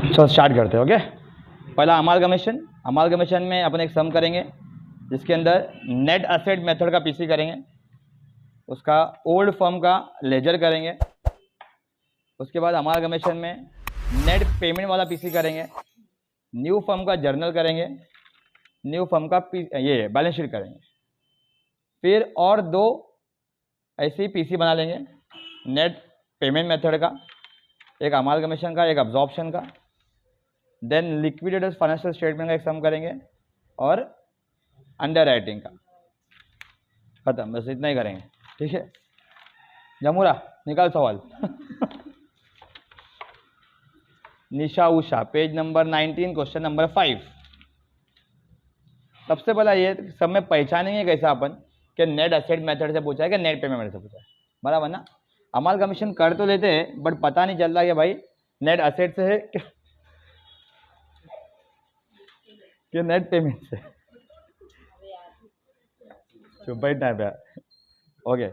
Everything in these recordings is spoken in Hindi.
चलो स्टार्ट करते हैं। ओके, पहला अमालगमेशन में अपन एक सम करेंगे जिसके अंदर नेट असेट मेथड का पीसी करेंगे, उसका ओल्ड फर्म का लेजर करेंगे, उसके बाद अमालगमेशन में नेट पेमेंट वाला पीसी करेंगे, न्यू फर्म का जर्नल करेंगे, न्यू फर्म का ये बैलेंस शीट करेंगे, फिर और दो ऐसे ही पीसी बना लेंगे, नेट पेमेंट मेथड का, एक अमालगमेशन का, एक अब्जॉर्प्शन का, देन लिक्विडेटेड फाइनेंशियल स्टेटमेंट का एक सम करेंगे और अंडर राइटिंग का। खत्म, बस इतना ही करेंगे। ठीक है, जमूरा निकाल सवाल। निशा Usha, page number 19, question number 5। सबसे पहला ये सब में पहचानेंगे कैसा अपन कि नेट असेट मेथड से पूछा है कि नेट पेमेंट मेथड से पूछा है, बराबर ना। अमालगमेशन कर तो लेते हैं बट पता नहीं चल रहा कि भाई नेट असेट से है कि नेट पेमेंट से। चुप बैठना है। ओके,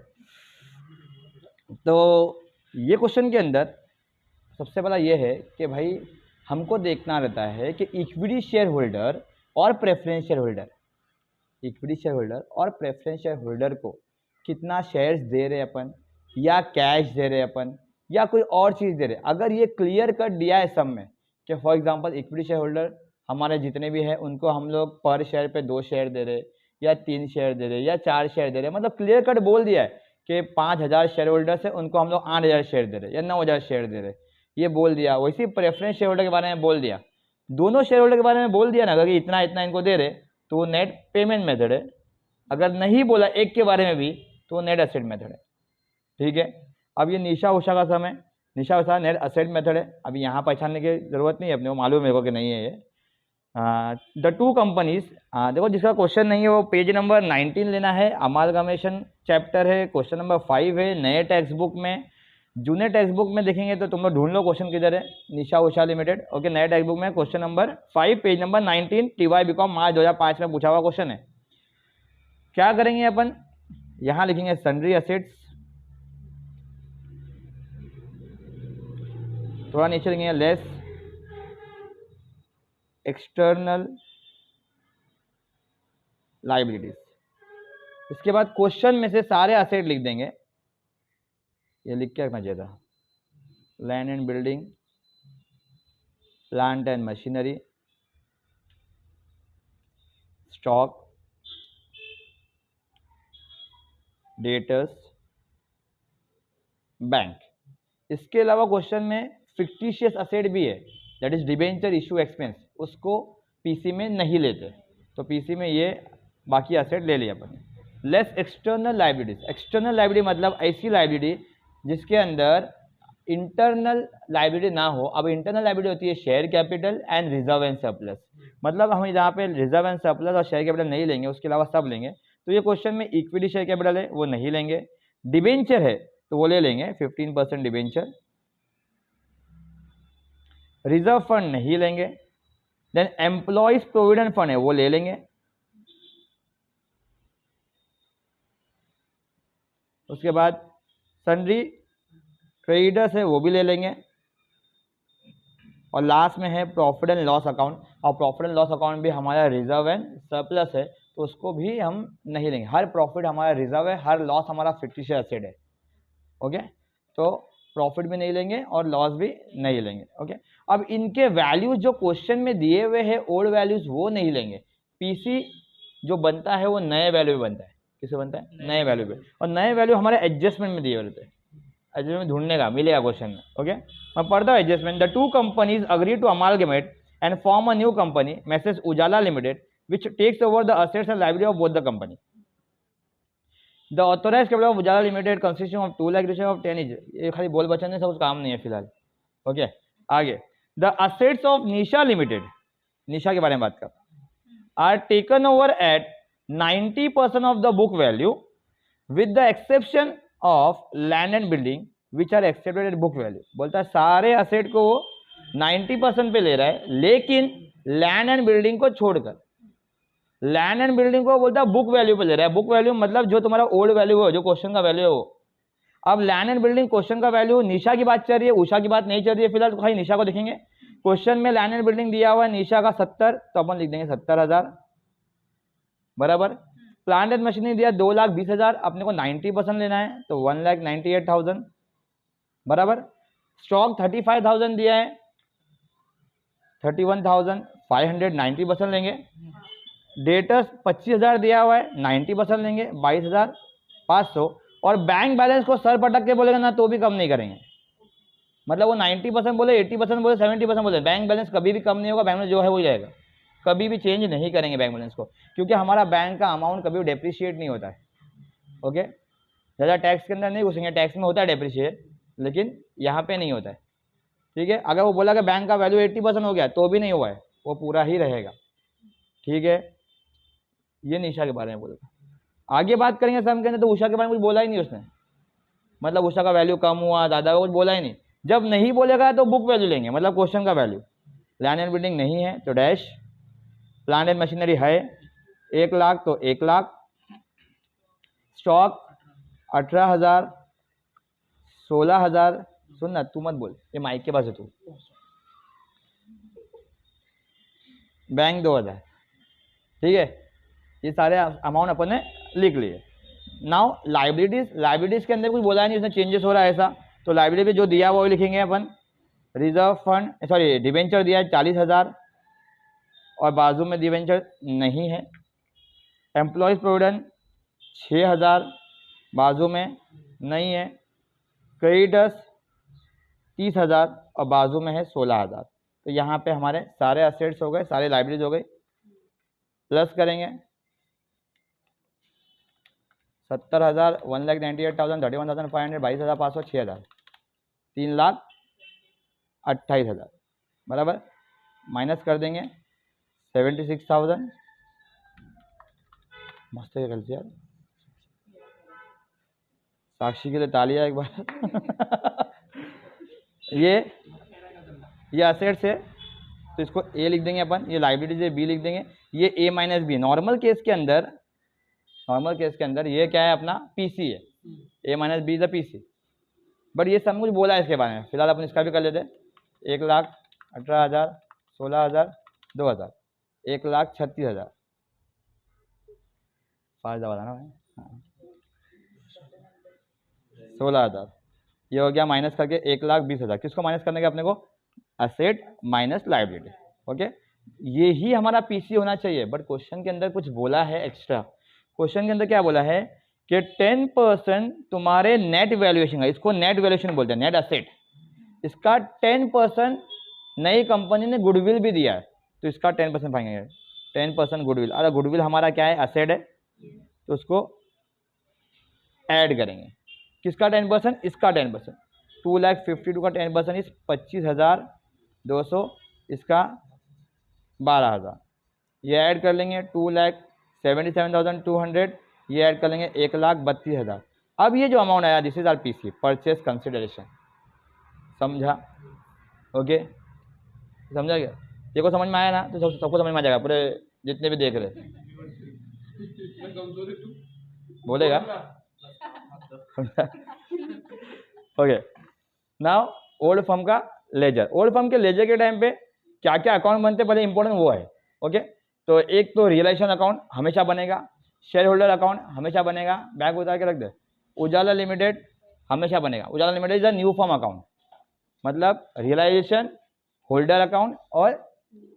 तो ये क्वेश्चन के अंदर सबसे पहला ये है कि भाई हमको देखना रहता है कि इक्विटी शेयर होल्डर और preference share holder, equity share holder और प्रेफरेंस शेयर होल्डर को कितना शेयर्स दे रहे अपन, या कैश दे रहे अपन, या कोई और चीज़ दे रहे। अगर ये क्लियर कट दिया है सब में कि for example equity share holder हमारे जितने भी हैं उनको हम लोग पर शेयर पे 2 शेयर दे रहे, या 3 शेयर दे रहे, या 4 शेयर दे रहे, मतलब क्लियर कट बोल दिया है कि 5000 शेयर होल्डर से उनको हम लोग 8000 शेयर दे रहे या 9000 शेयर दे रहे, ये बोल दिया। वैसे प्रेफरेंस शेयर होल्डर के बारे में बोल दिया, दोनों शेयर होल्डर के बारे में बोल दिया ना, अगर इतना इतना इनको दे रहे तो वो नेट पेमेंट मेथड है। अगर नहीं बोला एक के बारे में भी तो वो नेट असेट मेथड है। ठीक है, अब ये निशा उषा का समय, निशा उषा नेट असेट मेथड है। अभी यहाँ पहचानने की जरूरत नहीं है, अपने को मालूम है कि नहीं है ये। द टू कंपनीज, देखो जिसका क्वेश्चन नहीं है वो पेज नंबर 19 लेना है, अमालगमेशन चैप्टर है, क्वेश्चन नंबर 5 है नए टेक्स्ट बुक में। जूने टेक्स्ट बुक में देखेंगे तो तुम लोग ढूंढ लो क्वेश्चन किधर है, निशा उषा लिमिटेड। ओके, नए टेक्स्ट बुक में question number 5 page number 19, TY BCom मार्च 2005 में पूछा हुआ क्वेश्चन है। क्या करेंगे अपन, यहां लिखेंगे सन्ड्री असेट्स, थोड़ा नीचे लिखेंगे लेस एक्सटर्नल लाइबिलिटीज। इसके बाद क्वेश्चन में से सारे असेट लिख देंगे, ये लिख के रखना चाहिए था। Land and building, plant and machinery, stock, debtors, bank. इसके अलावा क्वेश्चन में फिक्टिशियस असेट भी है, that is debenture issue expense, उसको पीसी में नहीं लेते, तो पीसी में ये बाकी असेट ले लिया अपन। Less external liabilities, external liability मतलब ऐसी लाइबिलिटी जिसके अंदर इंटरनल लाइबिलिटी ना हो। अब इंटरनल लाइबिलिटी होती है share capital and reserve and surplus, मतलब हम जहाँ पे रिजर्व एंड सरप्लस और शेयर कैपिटल नहीं लेंगे, उसके अलावा सब लेंगे। तो ये क्वेश्चन में इक्विटी शेयर कैपिटल है वो नहीं लेंगे, डिबेंचर है तो वो ले लेंगे 15% डिबेंचर, रिजर्व फंड नहीं लेंगे, देन एम्प्लॉयज प्रोविडेंट फंड है वो ले लेंगे, उसके बाद सन्ड्री क्रेडिटर्स है वो भी ले लेंगे, और लास्ट में है प्रॉफिट एंड लॉस अकाउंट। और प्रॉफिट एंड लॉस अकाउंट भी हमारा रिजर्व एंड सरप्लस है तो उसको भी हम नहीं लेंगे। हर प्रॉफिट हमारा रिजर्व है, हर लॉस हमारा फिक्टिशियस एसेट है। ओके, तो प्रॉफिट भी नहीं लेंगे और लॉस भी नहीं लेंगे। ओके, अब इनके वैल्यूज जो क्वेश्चन में दिए हुए हैं ओल्ड वैल्यूज वो नहीं लेंगे। पीसी जो बनता है वो नए वैल्यू बनता है, किससे बनता है, नए वैल्यू पे, और नए वैल्यू हमारे एडजस्टमेंट में दिए हुए रहते हैं, एडजस्टमेंट ढूंढने का मिलेगा क्वेश्चन में। ओके, मैं पढ़ता हूँ adjustment. The two companies agree to amalgamate and form a new company messrs Ujala limited which takes over the assets and liability of both the company. The authorized capital of Ujala Limited consisting of 2 lakh ratio of 10 is, ये खाली बोल बचन है, सब कुछ काम नहीं है फिलहाल। ओके, आगे the assets of Nisha Limited, निशा के बारे में बात कर, are taken over at 90% of the book value with the exception of land and building which are accepted at book value। बोलता है सारे असेट को वो 90% पे ले रहा है, लेकिन लैंड एंड बिल्डिंग को छोड़कर, लैंड एंड बिल्डिंग को बोलता है बुक वैल्यू पे ले रहा है। बुक वैल्यू मतलब जो तुम्हारा ओल्ड वैल्यू है, जो क्वेश्चन का वैल्यू है वो। अब लैंड एंड बिल्डिंग क्वेश्चन का वैल्यू, निशा की बात चल रही है, उषा की बात नहीं चल रही है फिलहाल, तो भाई निशा को देखेंगे। क्वेश्चन में लैंड एंड बिल्डिंग दिया हुआ है निशा का 70, तो अपन लिख देंगे 70,000 बराबर। प्लांट एंड मशीनरी दिया 2,20,000, अपने को 90% लेना है तो 1,98,000 बराबर। स्टॉक 35,000 दिया है, 31,500 90% लेंगे। डेटर्स 25,000 दिया हुआ है, 90% लेंगे 22,500। और बैंक बैलेंस को सर पटक के बोलेगा ना तो भी कम नहीं करेंगे, मतलब वो 90% बोले, 80% बोले, 70% बोले, बैंक बैलेंस कभी भी कम नहीं होगा, बैंक बैलेंस जो है वही रहेगा, कभी भी चेंज नहीं करेंगे बैंक बैलेंस को, क्योंकि हमारा बैंक का अमाउंट कभी भी डेप्रिशिएट नहीं होता है। ओके, ज़्यादा टैक्स के अंदर नहीं घुसेंगे, टैक्स में होता है डेप्रिशिएट, लेकिन यहाँ पे नहीं होता है। ठीक है, अगर वो बोला कि बैंक का वैल्यू 80% हो गया तो भी नहीं हुआ है, वो पूरा ही रहेगा। ठीक है, ये निशा के बारे में बोलेगा। आगे बात करेंगे सम के अंदर, तो उषा के बारे में कुछ बोला ही नहीं उसने, मतलब उषा का वैल्यू कम हुआ ज़्यादा हुआ कुछ बोला ही नहीं। जब नहीं बोलेगा तो बुक वैल्यू लेंगे, मतलब क्वेश्चन का वैल्यू। लैंड एंड बिल्डिंग नहीं है तो डैश, प्लांट एंड मशीनरी है 1 लाख तो 1 लाख, स्टॉक 18,000, 16,000, सुन ना तू मत बोल, ये माइक के पास है तू, बैंक 2,000। ठीक है, ये सारे अमाउंट अपन ने लिख लिए। नाउ लाइबिलिटीज के अंदर कुछ बोला नहीं उसने, चेंजेस हो रहा है ऐसा, तो लाइबिलिटी जो दिया वो लिखेंगे अपन। रिजर्व फंड सॉरी डिवेंचर दिया है 40,000 और बाजू में डिवेंचर नहीं है। एम्प्लॉयज प्रोविडेंट 6,000 बाजू में नहीं है। क्रेडिटर्स 30,000 और बाजू में है 16,000। तो यहाँ पे हमारे सारे असेट्स हो गए, सारे लाइबिलिटीज हो गई। प्लस करेंगे 70,000, 1,98,000, 31,500, 22,500, 6,000, 3,28,000 बराबर। माइनस कर देंगे 76,000। मस्त है गलती यार, साक्षी के लिए तालियां एक बार। ये असेट्स है तो इसको ए लिख देंगे अपन, ये लाइबिलिटीज है बी लिख देंगे, ये A minus B. Normal case के अंदर ये क्या है अपना पीसी है, A minus B is the PC. But ये सब कुछ बोला है इसके बारे में, फिलहाल अपन इसका भी कर लेते हैं। 1,18,000, 16,000, 2,000, 1,36,000 फायदा वाला ना भाई, हाँ 16,000 ये हो गया। माइनस करके 1,20,000, किसको माइनस करने का अपने को, असेट माइनस लायबिलिटी। ओके, ये ही हमारा पीसी होना चाहिए। बट क्वेश्चन के अंदर कुछ बोला है एक्स्ट्रा। क्वेश्चन के अंदर क्या बोला है कि 10% तुम्हारे नेट वैल्यूएशन का, इसको नेट वैल्यूएशन बोलते हैं, नेट असेट, इसका 10% नई कंपनी ने गुडविल भी दिया है तो इसका 10% पाएंगे। 10% गुडविल, अरे गुडविल हमारा क्या है, असेट है, तो उसको ऐड करेंगे। किसका 10%, इसका 10%। 2,52,000 का 10% इस 25,200, इसका 12,000, ये ऐड कर लेंगे। 2,77,200 ये ऐड कर लेंगे, 1,32,000। अब ये जो अमाउंट आया this is our PC, purchase consideration. समझा? ओके, समझा क्या? ये को समझ में आया ना, तो सबको समझ में आ जाएगा, पूरे जितने भी देख रहे बोलेगा। ओके, नाउ ओल्ड फर्म का लेजर। ओल्ड फर्म के लेजर के टाइम पे क्या क्या अकाउंट बनते पहले इंपॉर्टेंट वो है। ओके, तो एक तो रियलाइजेशन अकाउंट हमेशा बनेगा, शेयर होल्डर अकाउंट हमेशा बनेगा, बैग उतार के रख दे। उजाला लिमिटेड हमेशा बनेगा, Ujala limited is a new firm account, मतलब रियलाइजेशन, होल्डर अकाउंट और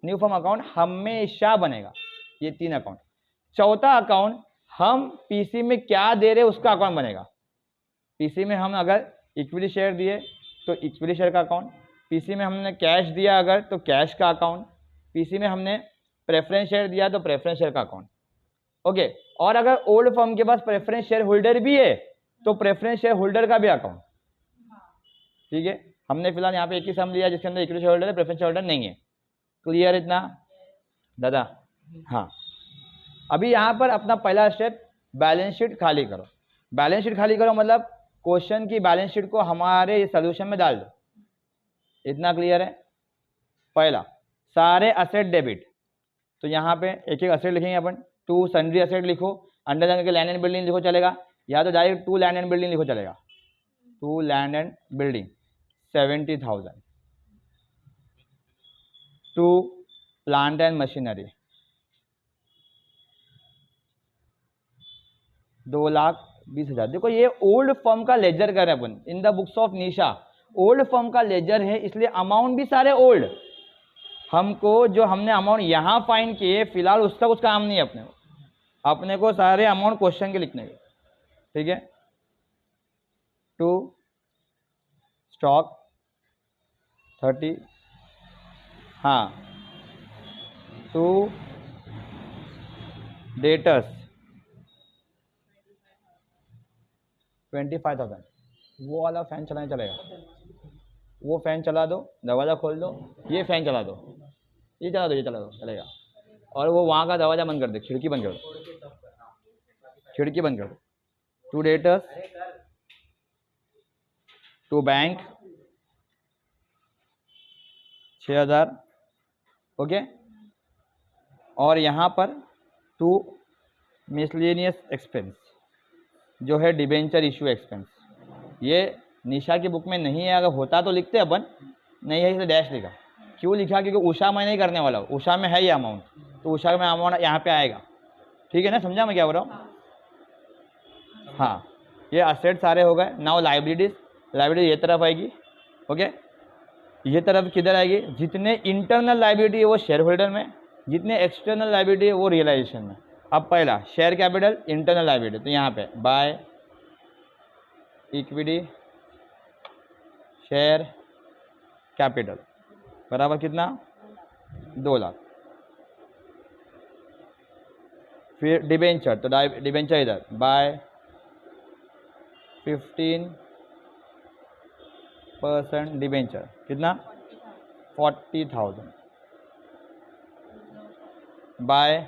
न्यू फर्म अकाउंट हमेशा बनेगा, ये 3 अकाउंट। चौथा अकाउंट हम पीसी में क्या दे रहे उसका अकाउंट बनेगा। पीसी में हम अगर इक्विटी शेयर दिए तो इक्विटी शेयर का अकाउंट, पीसी में हमने कैश दिया अगर तो कैश का अकाउंट, पीसी में हमने प्रेफरेंस शेयर दिया तो प्रेफरेंस शेयर का अकाउंट। ओके, और अगर ओल्ड फर्म के पास प्रेफरेंस शेयर होल्डर भी है तो प्रेफरेंस शेयर होल्डर का भी अकाउंट। ठीक है, हमने फिलहाल यहाँ पे एक ही सम लिया जिसके अंदर इक्विटी शेयर होल्डर है, प्रेफरेंस शेयर होल्डर नहीं है। क्लियर इतना दादा? हाँ, अभी यहाँ पर अपना पहला स्टेप बैलेंस शीट खाली करो। बैलेंस शीट खाली करो मतलब क्वेश्चन की बैलेंस शीट को हमारे सॉल्यूशन में डाल दो। इतना क्लियर है? पहला सारे असेट डेबिट, तो यहाँ पे एक एक असेट लिखेंगे अपन। 2 सन्ड्री असेट लिखो, अंडर जाके लैंड एंड बिल्डिंग लिखो चलेगा, या तो डायरेक्ट 2 लैंड एंड बिल्डिंग लिखो चलेगा। 2 land and building 70,000, to plant and machinery 2,20,000। देखो ये ओल्ड फर्म का लेजर कर रहे हैं अपन in the books of Nisha, old firm का लेजर है इसलिए अमाउंट भी सारे ओल्ड। हमको जो हमने अमाउंट यहाँ फाइंड किए फिलहाल उसका कुछ काम नहीं है अपने को सारे अमाउंट क्वेश्चन के लिखने के, ठीक है। टू स्टॉक 30, हाँ, टू डेटर्स 25,000। वो वाला फैन चलाने चलेगा, वो फैन चला दो, दरवाज़ा खोल दो, ये फैन चला दो, ये चला दो, ये चला दो, चलेगा। और वो वहाँ का दरवाज़ा बंद कर दे, खिड़की बंद कर दो, खिड़की बंद कर दो। To debtors, to bank 6,000, okay. और यहाँ पर टू मिसलेनियस एक्सपेंस जो है डिबेंचर इशू एक्सपेंस। ये निशा की बुक में नहीं है, अगर होता तो लिखते अपन, नहीं है इसलिए डैश लिखा। क्यों लिखा? क्योंकि उषा मैं नहीं करने वाला हूँ, उषा में है ये अमाउंट, तो उषा में अमाउंट यहाँ पे आएगा, ठीक है ना, समझा मैं क्या बोल रहा हूँ? हाँ, ये असेट सारे हो गए। नाउ लाइबिलिटीज, लाइबिलिटी ये तरफ आएगी, ओके। ये तरफ किधर आएगी? जितने इंटरनल लाइबिलिटी है वो शेयर होल्डर में, जितने एक्सटर्नल लाइबिलिटी है वो रियलाइजेशन में। अब पहला शेयर कैपिटल इंटरनल लाइबिलिटी, तो यहाँ पे बाय इक्विटी शेयर कैपिटल बराबर कितना? 2 लाख। फिर डिबेंचर, तो डिबेंचर इधर बाय 15% डिबेंचर कितना? 40,000 बाय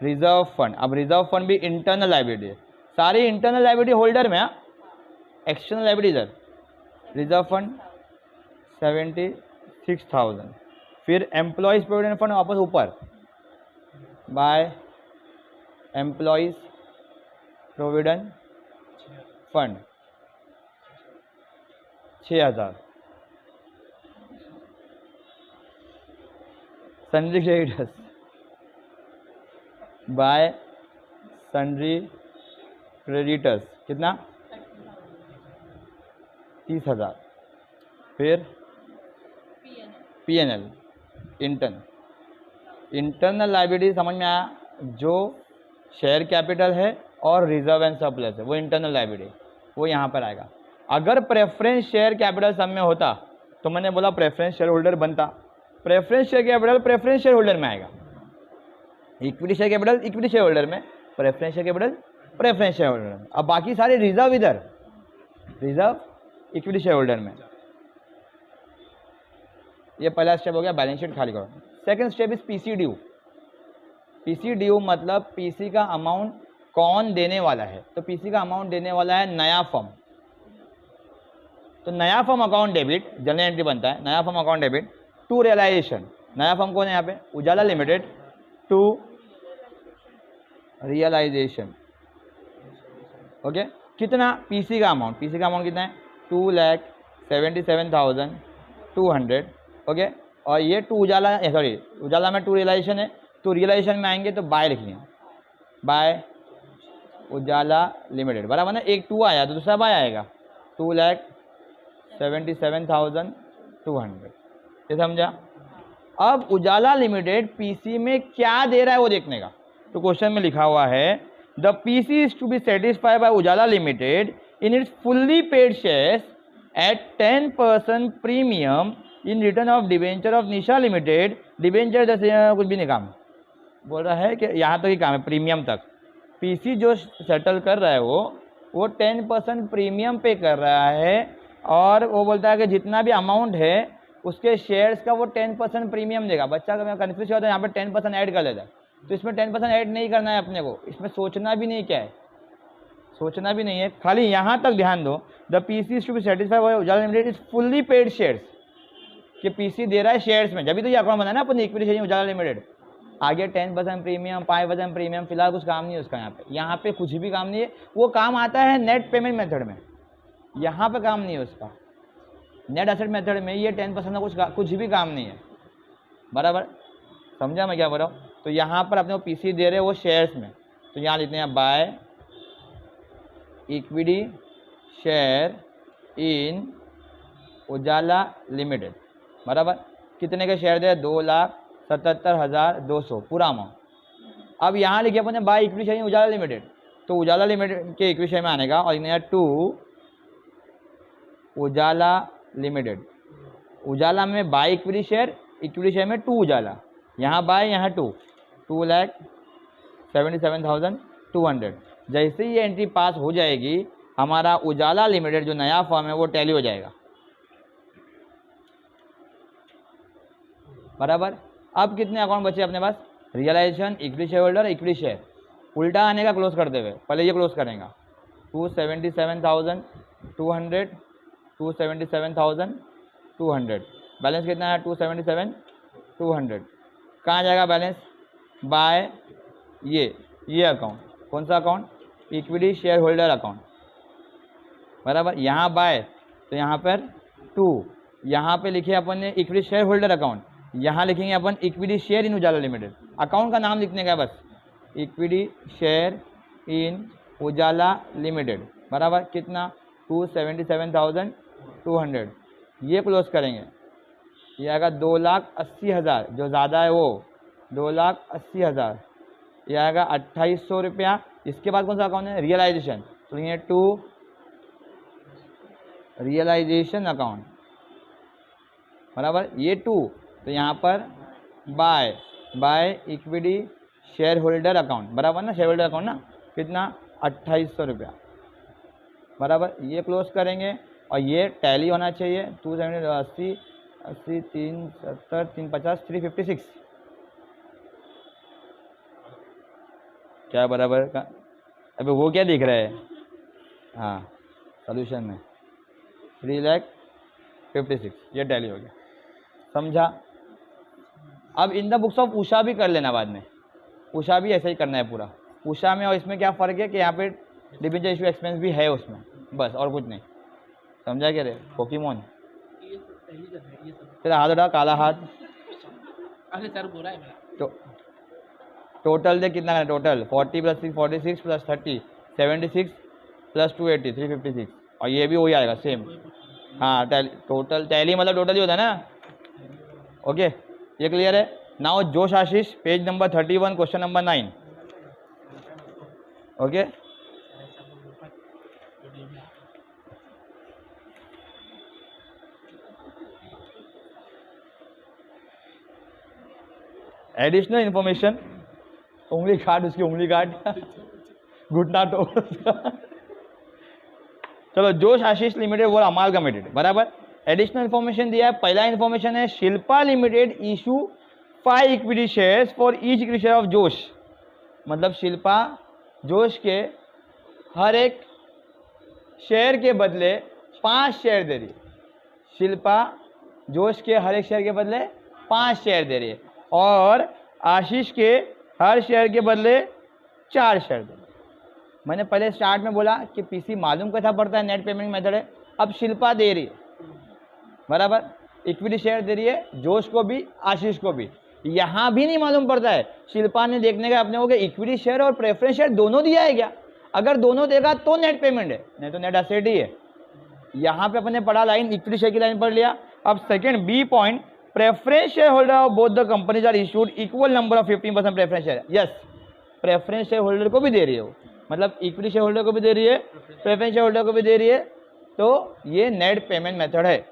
रिजर्व फंड। अब रिजर्व फंड भी इंटरनल लाइबिलिटी है, सारी इंटरनल लाइबिलिटी होल्डर में, एक्सटर्नल लाइबिलिटी इधर। Reserve fund 76,000। फिर एम्प्लॉयज़ प्रोविडेंट फंड वापस ऊपर by employees provident fund 6,000। Sundry creditors by sundry creditors कितना? 30,000। फिर पीएनएल इंटरनल लाइबिलिटी समझ में आया, जो शेयर कैपिटल है और रिजर्व एंड सरप्लस है वो इंटरनल लाइबिलिटी, वो यहाँ पर आएगा। अगर प्रेफरेंस शेयर कैपिटल सब में होता तो मैंने बोला प्रेफरेंस शेयर होल्डर बनता, preference share capital preference share holder में आएगा, equity share capital equity share holder में, preference share capital preference share holder में। अब बाकी सारे रिजर्व इधर, रिजर्व इक्विटी शेयर होल्डर में। ये पहला स्टेप हो गया, बैलेंस शीट खाली करो। Second step is PC due. PC due मतलब पीसी का अमाउंट कौन देने वाला है, तो पीसी का अमाउंट देने वाला है नया फर्म। तो नया firm account debit, journal entry बनता है, नया firm account debit to realisation. नया फर्म कौन है यहाँ पे? Ujala limited to realisation, okay. कितना? पीसी का अमाउंट, पीसी का अमाउंट कितना है? 2,77,200, ओके। और ये टू उजाला, सॉरी उजाला में टू रियलाइजेशन है, तो रियलाइजेशन में आएंगे तो बाय लिखनी है, बाय उजाला लिमिटेड बराबर ना। एक टू आया तो दूसरा बाय आएगा, 2,77,200, ये समझा? अब उजाला लिमिटेड पीसी में क्या दे रहा है वो देखने का। तो क्वेश्चन में लिखा हुआ है the PC is to be satisfied by Ujala limited in its fully paid shares at 10% premium in return of debenture of Nisha limited. Debenture जैसे कुछ भी नहीं काम बोल रहा है कि यहाँ तक ही काम है, प्रीमियम तक। पीसी जो सेटल कर रहा है वो 10% प्रीमियम पे कर रहा है, और वो बोलता है कि जितना भी अमाउंट है उसके शेयर्स का वो 10% प्रीमियम देगा। बच्चा का कन्फ्यूज होता है, यहाँ पे 10% ऐड कर लेता है, तो इसमें 10% ऐड नहीं करना है अपने को, इसमें सोचना भी नहीं क्या है, सोचना भी नहीं है, खाली यहाँ तक ध्यान दो। The PC is to be satisfied by Ujala limited is fully paid shares, कि पीसी दे रहा है शेयर्स में, जब भी तो ये अकाउंट बनाया ना अपनी इक्विटी शेयर उजाला लिमिटेड। आगे 10% प्रीमियम, 5% प्रीमियम, फिलहाल कुछ काम नहीं है उसका यहाँ पे कुछ भी काम नहीं है। वो काम आता है नेट पेमेंट मेथड में, यहाँ पे काम नहीं है उसका। नेट एसेट मेथड में ये 10% का कुछ भी काम नहीं है, बराबर, समझा मैं क्या बोल रहा हूँ। तो यहाँ पर अपने को पीसी दे रहे हैं वो शेयर्स में, तो यहाँ लिखते हैं by equity share in Ujala limited, बराबर। कितने के शेयर दे, 2,77,200 पूरा अमाउंट। अब यहाँ लिखे अपन ने by equity share in Ujala limited, तो उजाला लिमिटेड के इक्विटी शेयर में आने का, और यहाँ टू उजाला लिमिटेड। उजाला में बाय इक्विटी शेयर में टू उजाला, यहाँ बाय यहाँ 2,77,200। जैसे ही ये एंट्री पास हो जाएगी, हमारा उजाला लिमिटेड जो नया फॉर्म है वो टैली हो जाएगा, बराबर। अब कितने अकाउंट बचे अपने पास, realisation, equity share holder, equity share. उल्टा आने का क्लोज करते हुए पहले ये क्लोज करेंगे, 277,200, 277,200। बैलेंस कितना है, 277,200। कहाँ जाएगा बैलेंस, बाय ये अकाउंट, कौन सा account, equity share holder account, बराबर। यहाँ बाय, तो यहाँ पर 2, यहाँ पे लिखे अपन ने इक्विटी शेयर होल्डर अकाउंट, यहाँ लिखेंगे अपन equity share in Ujala limited. Account का नाम लिखने का बस, equity share in Ujala limited, बराबर। कितना, 277,200। ये क्लोज करेंगे, ये आएगा 2,80,000, जो ज़्यादा है वो 2,80,000, ये आएगा 2,800 रुपया। इसके बाद कौन सा अकाउंट है, रियलाइजेशन, तो ये टू रियलाइजेशन अकाउंट, बराबर। ये 2, तो यहाँ पर by equity share holder account, बराबर ना, शेयर होल्डर अकाउंट ना, कितना, 2,800 रुपया, बराबर। ये क्लोज करेंगे, और ये टैली होना चाहिए, 270, 80, 370, 350, 356, क्या बराबर का। अबे वो क्या दिख रहा है, हाँ सोल्यूशन में 3,56,000, ये टैली हो गया, समझा। अब इन द बुक्स ऑफ उषा भी कर लेना बाद में, उषा भी ऐसा ही करना है पूरा। उषा में और इसमें क्या फ़र्क है कि यहाँ पे डिबेंचर इशू एक्सपेंस भी है उसमें, बस और कुछ नहीं, समझा क्या रे पोकीमोन। तेरा हाथ उठा, काला हाथ। अरे सर बुरा है मेरा। तो टोटल दे कितना है, टोटल 40 + 6, 46 + 30, 76 + 280, 356, और ये भी वही आएगा सेम। हाँ टोटल टैली मतलब टोटल ही होता है ना, ओके। ये क्लियर है। Now Josh Ashish, page number 31, question number 9, okay. Additional information, उंगली काट, उसकी उंगली काट, घुटना टोक। चलो, जोश आशीष लिमिटेड वो अमालगमेटेड, बराबर। एडिशनल इन्फॉर्मेशन दिया है, पहला इन्फॉर्मेशन है Shilpa limited issue 5 equity shares for each equity share of जोश। मतलब शिल्पा जोश के हर एक शेयर के बदले 5 शेयर दे रही है। शिल्पा जोश के हर एक शेयर के बदले 5 शेयर दे रही है, और आशीष के हर शेयर के बदले 4 शेयर दे रही है। मैंने पहले स्टार्ट में बोला कि पीसी मालूम कैसा पड़ता है, नेट पेमेंट मेथड है। अब शिल्पा दे रही है, बराबर, इक्विटी शेयर दे रही है, जोश को भी आशीष को भी। यहाँ भी नहीं मालूम पड़ता है, शिल्पा ने देखने का अपने को कि इक्विटी शेयर और प्रेफरेंस शेयर दोनों दिया है क्या। अगर दोनों देगा तो नेट पेमेंट है, नहीं तो नेट असेट ही है। यहाँ पे अपने पढ़ा लाइन, इक्विटी शेयर की लाइन पढ़ लिया। अब second B point, preference share holder of both the companies are issued equal number of 15% preference share. Yes, preference share holder को भी दे रही है वो, मतलब इक्विटी शेयर होल्डर को भी दे रही है, प्रेफरेंस शेयर होल्डर को भी दे रही है, तो ये नेट पेमेंट मेथड है,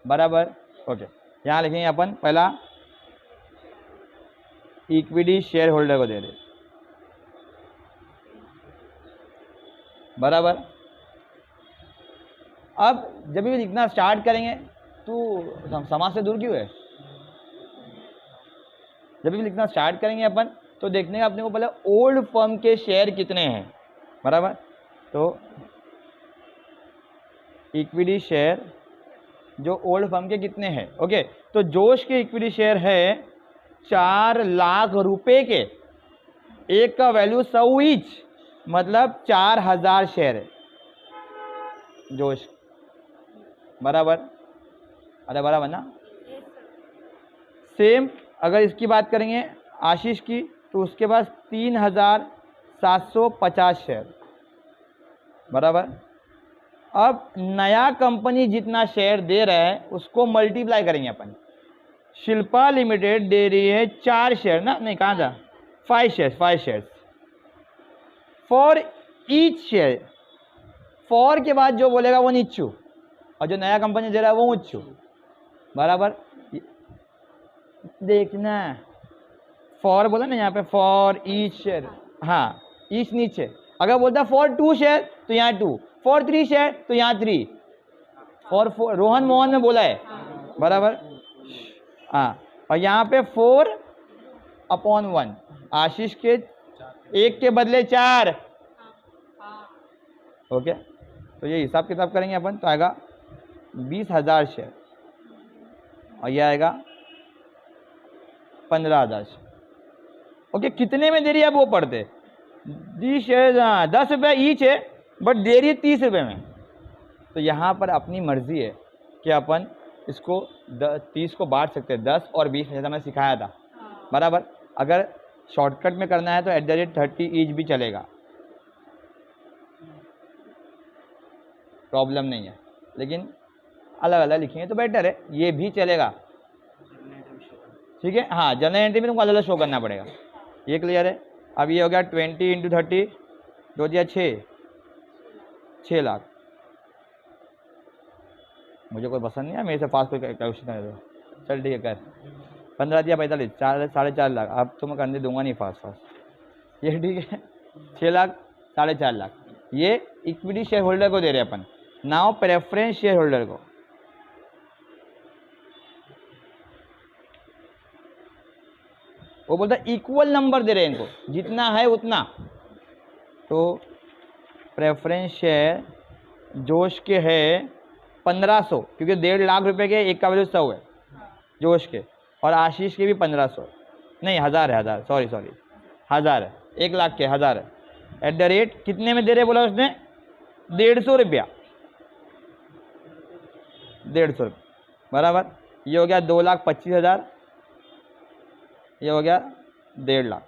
बराबर। ओके, यहाँ लिखेंगे अपन पहला इक्विटी शेयर होल्डर को दे रहे, बराबर। अब जब भी लिखना स्टार्ट करेंगे तो समाज से दूर क्यों है। जब भी लिखना स्टार्ट करेंगे अपन तो देखने का अपने को पहले ओल्ड फर्म के शेयर कितने हैं, बराबर। तो इक्विटी शेयर जो ओल्ड फर्म के कितने हैं, ओके। तो जोश के इक्विटी शेयर है 4 लाख रुपए के, एक का वैल्यू 100 ईच, मतलब 4,000 शेयर है जोश, बराबर। अरे बराबर ना, सेम अगर इसकी बात करेंगे आशीष की, तो उसके पास 3750 शेयर, बराबर। अब नया कंपनी जितना शेयर दे रहा है उसको मल्टीप्लाई करेंगे अपन। शिल्पा लिमिटेड दे रही है 4 शेयर ना, नहीं कहाँ था, 5 share for each share. For के बाद जो बोलेगा वो नीचू, और जो नया कंपनी दे रहा है वो ऊंचू, बराबर। देखना फॉर बोला ना यहाँ पे, फॉर ईच शेयर, हाँ ईच नीचे। अगर बोलता फॉर 2 शेयर तो यहाँ 2, फॉर 3 शेयर तो यहाँ 3, फॉर 4 रोहन मोहन में बोला है, बराबर। हाँ, और यहाँ पे 4/1 आशीष के 1 के बदले 4। ओके, तो ये हिसाब किताब करेंगे अपन तो आएगा 20,000 शेयर, और ये आएगा 15,000 शेयर। ओके, कितने में दे रही है अब वो पढ़ते, 10 शेयर, 10 रुपये ईच है, बट दे रही है 30 रुपये में। तो यहाँ पर अपनी मर्जी है कि अपन इसको 30 को बांट सकते हैं 10 और 20, जैसा मैंने सिखाया था, बराबर। अगर शॉर्टकट में करना है तो @30 ईच भी चलेगा, प्रॉब्लम नहीं है, लेकिन अलग अलग लिखेंगे तो बेटर है, ये भी चलेगा, ठीक है। हाँ, जनरल एंट्री में तुमको अलग अलग शो करना पड़ेगा, ये क्लियर है। अब ये हो गया 20 × 30, 2 दिया 6 लाख। मुझे कोई पसंद नहीं है, मेरे से फास्ट कोई क्वेश्चन कर दो, चल ठीक है कर। 15 दिया 45, 4.5 लाख। अब तो मैं करने दूंगा नहीं फास्ट, ये ठीक है। 6 लाख 4.5 लाख, ये इक्विटी शेयर होल्डर को दे रहे हैं अपन। नाउ प्रेफरेंस शेयर होल्डर को, वो बोलता है इक्वल नंबर दे रहे हैं इनको, जितना है उतना। तो प्रेफरेंस शेयर जोश के है 1500, क्योंकि 1.5 लाख रुपए के, एक का वैल्यू 100 है जोश के, और आशीष के भी 1500, नहीं 1000 है, 1000 सॉरी 1000 है, 1 लाख के 1000 है। @ कितने में दे रहे बोला उसने, 150 रुपया, 150 रुपये, बराबर। ये हो गया 2,25,000, ये हो गया 1.5 लाख।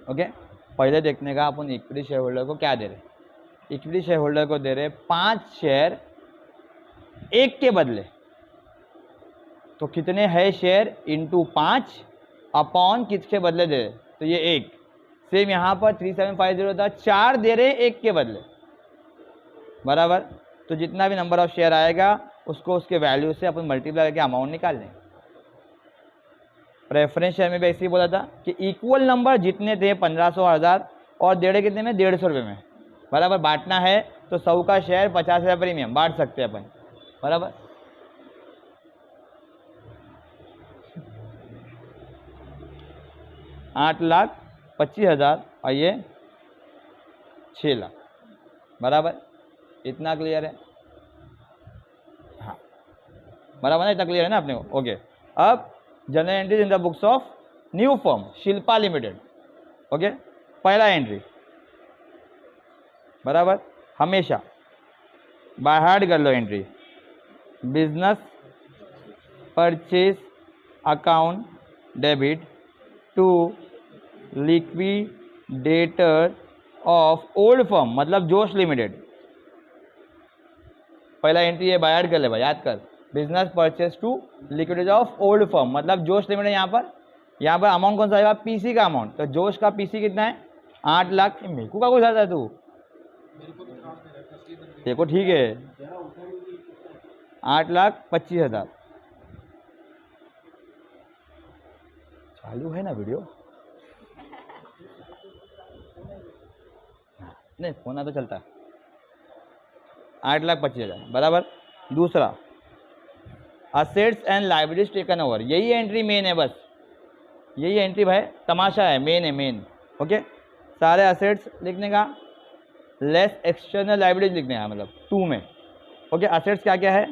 ओके, पहले देखने का अपन इक्विटी शेयर होल्डर को क्या दे रहे। इक्विटी शेयर होल्डर को दे रहे 5 शेयर 1 के बदले, तो कितने है शेयर इंटू 5 अपॉन किसके बदले दे रहे, तो ये 1। सेम यहाँ पर 3750 था, 4 दे रहे 1 के बदले, बराबर। तो जितना भी नंबर ऑफ शेयर आएगा उसको उसके वैल्यू से अपन मल्टीप्लाई करके अमाउंट निकाल लें। प्रेफरेंस शेयर में भी ऐसे ही बोला था कि इक्वल नंबर जितने थे 1500 1000, और दे रहे कितने में, 150 रुपये में, बराबर। बांटना है तो 100 का शेयर 50,000 प्रीमियम बांट सकते हैं अपन, बराबर। $8,25,000 और ये 6 लाख, बराबर। इतना क्लियर है, हाँ बराबर ना, इतना क्लियर है ना अपने को। ओके, अब general entries in the books of new firm Shilpa limited. Okay, पहला एंट्री, बराबर, हमेशा बाय हार्ट कर लो entry. Business purchase account debit to liquidator of old firm, मतलब जोश लिमिटेड। पहला एंट्री है, बाय हार्ट कर ले भाई, याद कर। Business purchase to liquidator of old firm, मतलब जोश लिमिटेड। यहाँ पर अमाउंट कौन सा आएगा, पीसी का अमाउंट। तो जोश का पीसी कितना है, 8 लाख। मेरे को क्या कुछ आता है तू, देखो ठीक है, 8,25,000। चालू है ना वीडियो, नहीं फोन तो चलता है। 8,25,000, बराबर। दूसरा, assets and liabilities taken over, यही एंट्री मेन है, बस यही एंट्री भाई तमाशा है, मेन है मेन। ओके, सारे असेट्स लिखने का, लेस एक्सटर्नल लाइबिलिटीज लिखने का, मतलब 2 में। ओके, असेट्स क्या क्या है,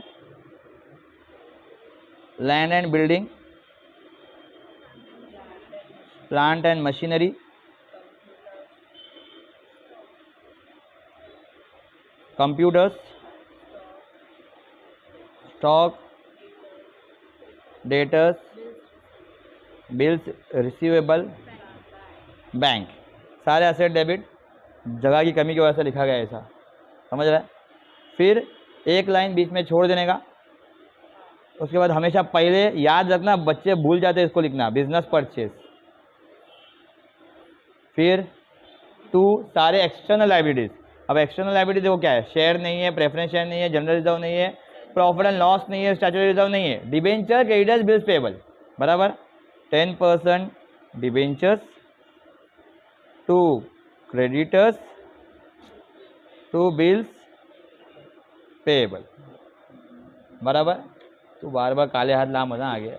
land and building, plant and machinery, computers, stock, debtors, bills receivable, bank, सारे एसेट डेबिट। जगह की कमी की वजह से लिखा गया ऐसा, समझ रहा है। फिर एक लाइन बीच में छोड़ देने का। उसके बाद हमेशा पहले याद रखना, बच्चे भूल जाते हैं इसको लिखना, बिजनेस परचेज। फिर टू सारे एक्सटर्नल लायबिलिटीज। अब एक्सटर्नल लायबिलिटी देखो क्या है, शेयर नहीं है, प्रेफरेंस शेयर नहीं है, जनरल रिजर्व नहीं है, प्रॉफिट एंड लॉस नहीं है, स्टैट्यूटरी रिजर्व नहीं है, डिबेंचर, क्रेडिटर्स, बिल्स पेबल, बराबर। 10% debentures to creditors to bills payable, बराबर। तो बार बार काले हाथ ला, मजा आ गया।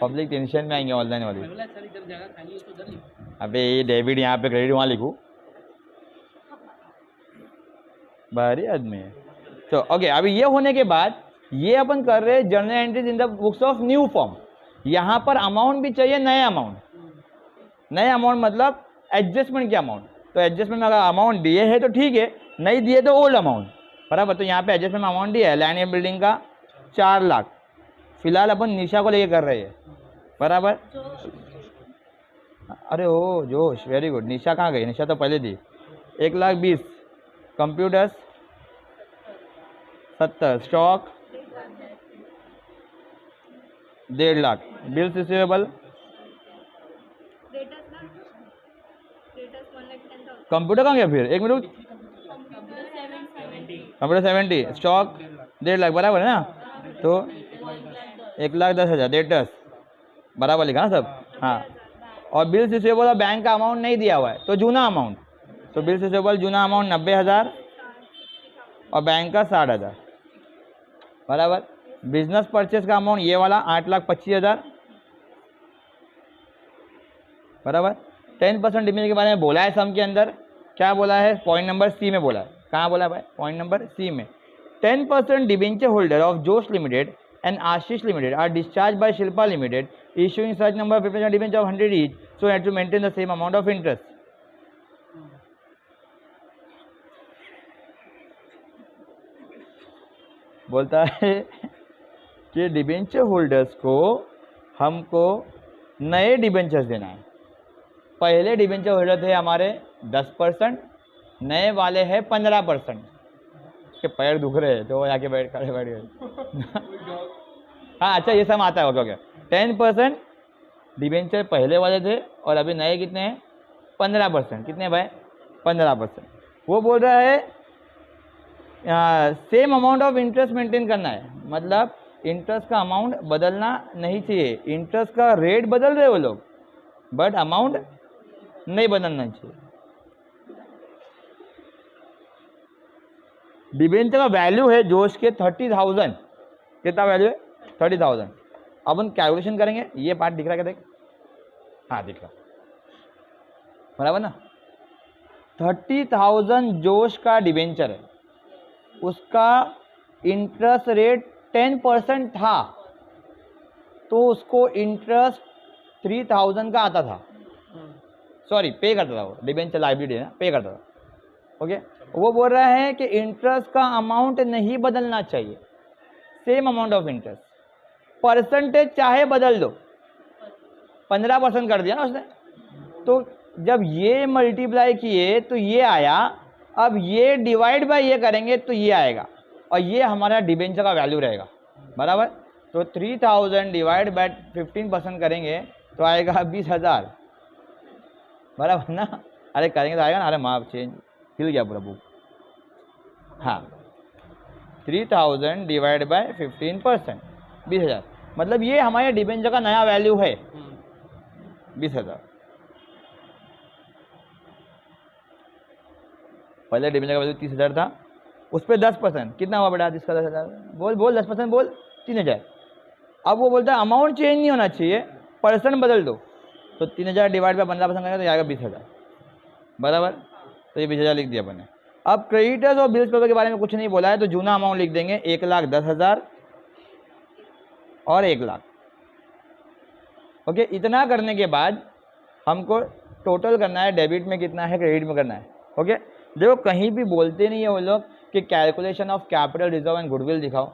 पब्लिक टेंशन में आएंगे ऑनलाइन वाली। मैं बोला सर इधर जगह खाली है तो उधर लिखो। अबे ये डेबिट यहाँ पे, क्रेडिट वहाँ लिखूँ, भारी आदमी है। तो ओके, अभी ये होने के बाद ये अपन कर रहे हैं journal entries in the books of new form. यहाँ पर अमाउंट भी चाहिए, नए अमाउंट। नए अमाउंट मतलब एडजस्टमेंट के अमाउंट। तो एडजस्टमेंट में अगर अमाउंट दिए है तो ठीक है, नहीं दिए तो ओल्ड अमाउंट, बराबर। तो यहाँ पे एडजस्टमेंट में अमाउंट दिया है, लैंड एंड बिल्डिंग का 4 लाख। फिलहाल अपन निशा को लेके कर रहे हैं, बराबर। अरे ओ जोश, वेरी गुड। निशा कहाँ गई? निशा तो पहले थी। 1,20,000 computers 70, stock 1.5 lakh, bills receivable, computer कहाँ गया फिर? एक मिनट, कंप्यूटर 70, स्टॉक 1.5 लाख, बराबर है ना। तो 1,10,000 डेटर्स, बराबर लिखा ना सब, हाँ। और बिल्स रिसीवेबल और बैंक का अमाउंट नहीं दिया हुआ है, तो जूना अमाउंट। तो बिल्स रिसीवेबल जूना अमाउंट 90,000 और बैंक का 60,000, बराबर। बिजनेस परचेज का अमाउंट ये वाला 8,25,000, बराबर। 10% डिबेंचर के बारे में बोला है सम के अंदर, क्या बोला है? पॉइंट नंबर सी में बोला है। कहाँ बोला है भाई? पॉइंट नंबर सी में। 10% debenture holder of Josh limited and Ashish Limited are discharged by Shilpa Limited, issuing such number of 50% debenture of 100 each, so as to maintain the same amount of interest. बोलता है कि डिबेंचर होल्डर्स को हमको नए डिबेंचर्स देना है। पहले डिबेंचर होल्डर थे हमारे 10%, नए वाले हैं 15%। के पैर दुख रहे हैं तो वो जाके बैठ गए। हाँ अच्छा, ये सब आता है। Okay okay. 10% डिबेंचर पहले वाले थे और अभी नए कितने हैं? 15%। कितने भाई? 15%। वो बोल रहा है same amount of interest maintain करना है, मतलब इंटरेस्ट का अमाउंट बदलना नहीं चाहिए। इंटरेस्ट का रेट बदल रहे वो लोग, बट अमाउंट नहीं बदलना चाहिए। डिबेंचर का वैल्यू है जोश के 30,000। कितना वैल्यू है? 30,000। अब हम कैलकुलेशन करेंगे। ये पार्ट दिख रहा है क्या? देख, हाँ दिख रहा, बराबर ना। 30,000 जोश का डिबेंचर है, उसका इंटरेस्ट रेट 10% था, तो उसको इंटरेस्ट 3,000 का आता था। सॉरी, पे करता था वो, डिबेंचर लायबिलिटी है ना, पे करता था। ओके। वो बोल रहा है कि इंटरेस्ट का अमाउंट नहीं बदलना चाहिए, same amount of interest. Percentage चाहे बदल दो, 15% कर दिया ना उसने, तो जब ये मल्टीप्लाई किए तो ये आया। अब ये डिवाइड बाय ये करेंगे तो ये आएगा, और ये हमारा डिबेंचर का वैल्यू रहेगा, बराबर। तो 3,000 डिवाइड बाय 15% करेंगे तो आएगा 20,000, बराबर ना। अरे करेंगे तो आएगा ना। अरे माफ, चेंज हिल गया पूरा बुक। हाँ, 3,000 डिवाइड बाय 15%, 20,000। मतलब ये हमारे डिबेंचर का नया वैल्यू है, 20,000। पहले डिबेंचर का वैल्यू 30,000 था, उस पर 10%। कितना हुआ बेटा जिसका 10,000? बोल बोल, 10% बोल, 3,000। अब वो बोलता है अमाउंट चेंज नहीं होना चाहिए, परसेंट बदल दो। तो 3,000 डिवाइड बाय 15% करेंगे तो आएगा 20,000, बराबर। तो ये 20,000 लिख दिया अपन ने। अब क्रेडिटर्स और बिल्स पेपर के बारे में कुछ नहीं बोला है, तो जूना अमाउंट लिख देंगे 1,10,000 और 1 लाख। ओके। इतना करने के बाद हमको टोटल करना है, डेबिट में कितना है, क्रेडिट में करना है। ओके। देखो कहीं भी बोलते नहीं है वो लोग कि calculation of capital reserve and goodwill दिखाओ,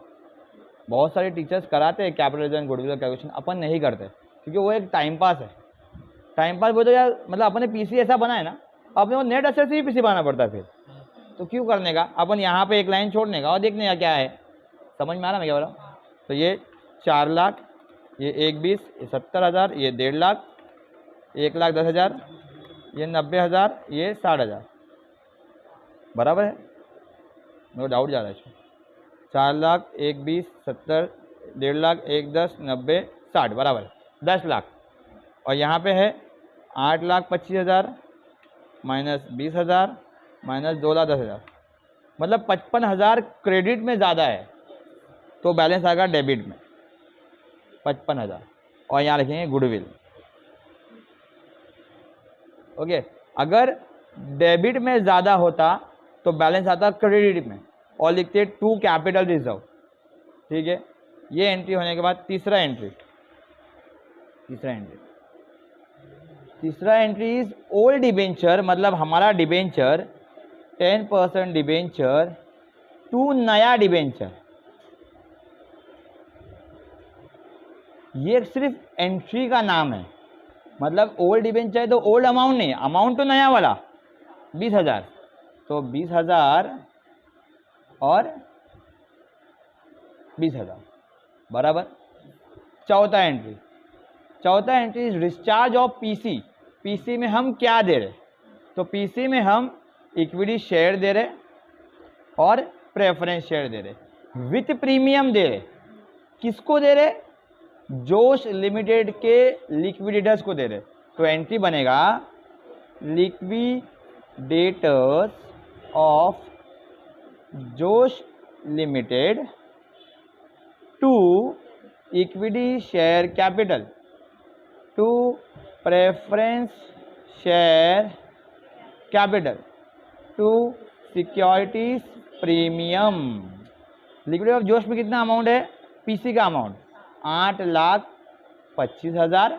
बहुत सारे टीचर्स कराते हैं कैपिटल एंड गुडविल कैलकुलेशन, अपन नहीं करते क्योंकि वो एक टाइम पास है। टाइम पास बोले तो यार, मतलब अपने पीसी ऐसा बना है ना, अपने को नेट एसेट से ही पीसी बनाना पड़ता है फिर, तो क्यों करने का, अपन यहाँ पे एक लाइन छोड़ने का और देखने का क्या है। समझ में आ रहा मैं क्या बोला। तो ये 4 लाख, ये 1,20,000, ये 70,000, ये 1.5 लाख, 1,10,000, ये 90,000, ये 60,000, बराबर है। मेरे डाउट जा रहा है इसमें। 4 लाख, 1,20,000, 70, 1.5 लाख, 1,10,000, 90, 60, बराबर है 10 लाख। और यहाँ पे है 8,25,000 माइनस 20,000 माइनस 2,10,000, मतलब 55,000 क्रेडिट में ज़्यादा है, तो बैलेंस आएगा डेबिट में 55,000। और यहाँ लिखेंगे गुडविल। ओके, अगर डेबिट में ज़्यादा होता तो बैलेंस आता क्रेडिट में, और लिखते टू कैपिटल रिजर्व। ठीक है, ये एंट्री होने के बाद तीसरा एंट्री इज ओल्ड डिबेंचर, मतलब हमारा डिबेंचर 10% डिबेंचर टू नया डिबेंचर। ये सिर्फ एंट्री का नाम है, मतलब ओल्ड डिबेंचर है तो ओल्ड अमाउंट नहीं, अमाउंट तो नया वाला 20,000, तो 20,000 और 20,000, बराबर। चौथा entry is discharge of PC. PC में हम क्या दे रहे, तो पीसी में हम इक्विटी शेयर दे रहे और प्रेफरेंस शेयर दे रहे विथ प्रीमियम दे रहे। किसको दे रहे, जोश लिमिटेड के लिक्विडेटर्स को दे रहे। तो एंट्री बनेगा liquidators of Josh limited to equity share capital to preference share capital to securities premium. Liquidity of Josh में कितना अमाउंट है, पीसी का अमाउंट 8,25,000,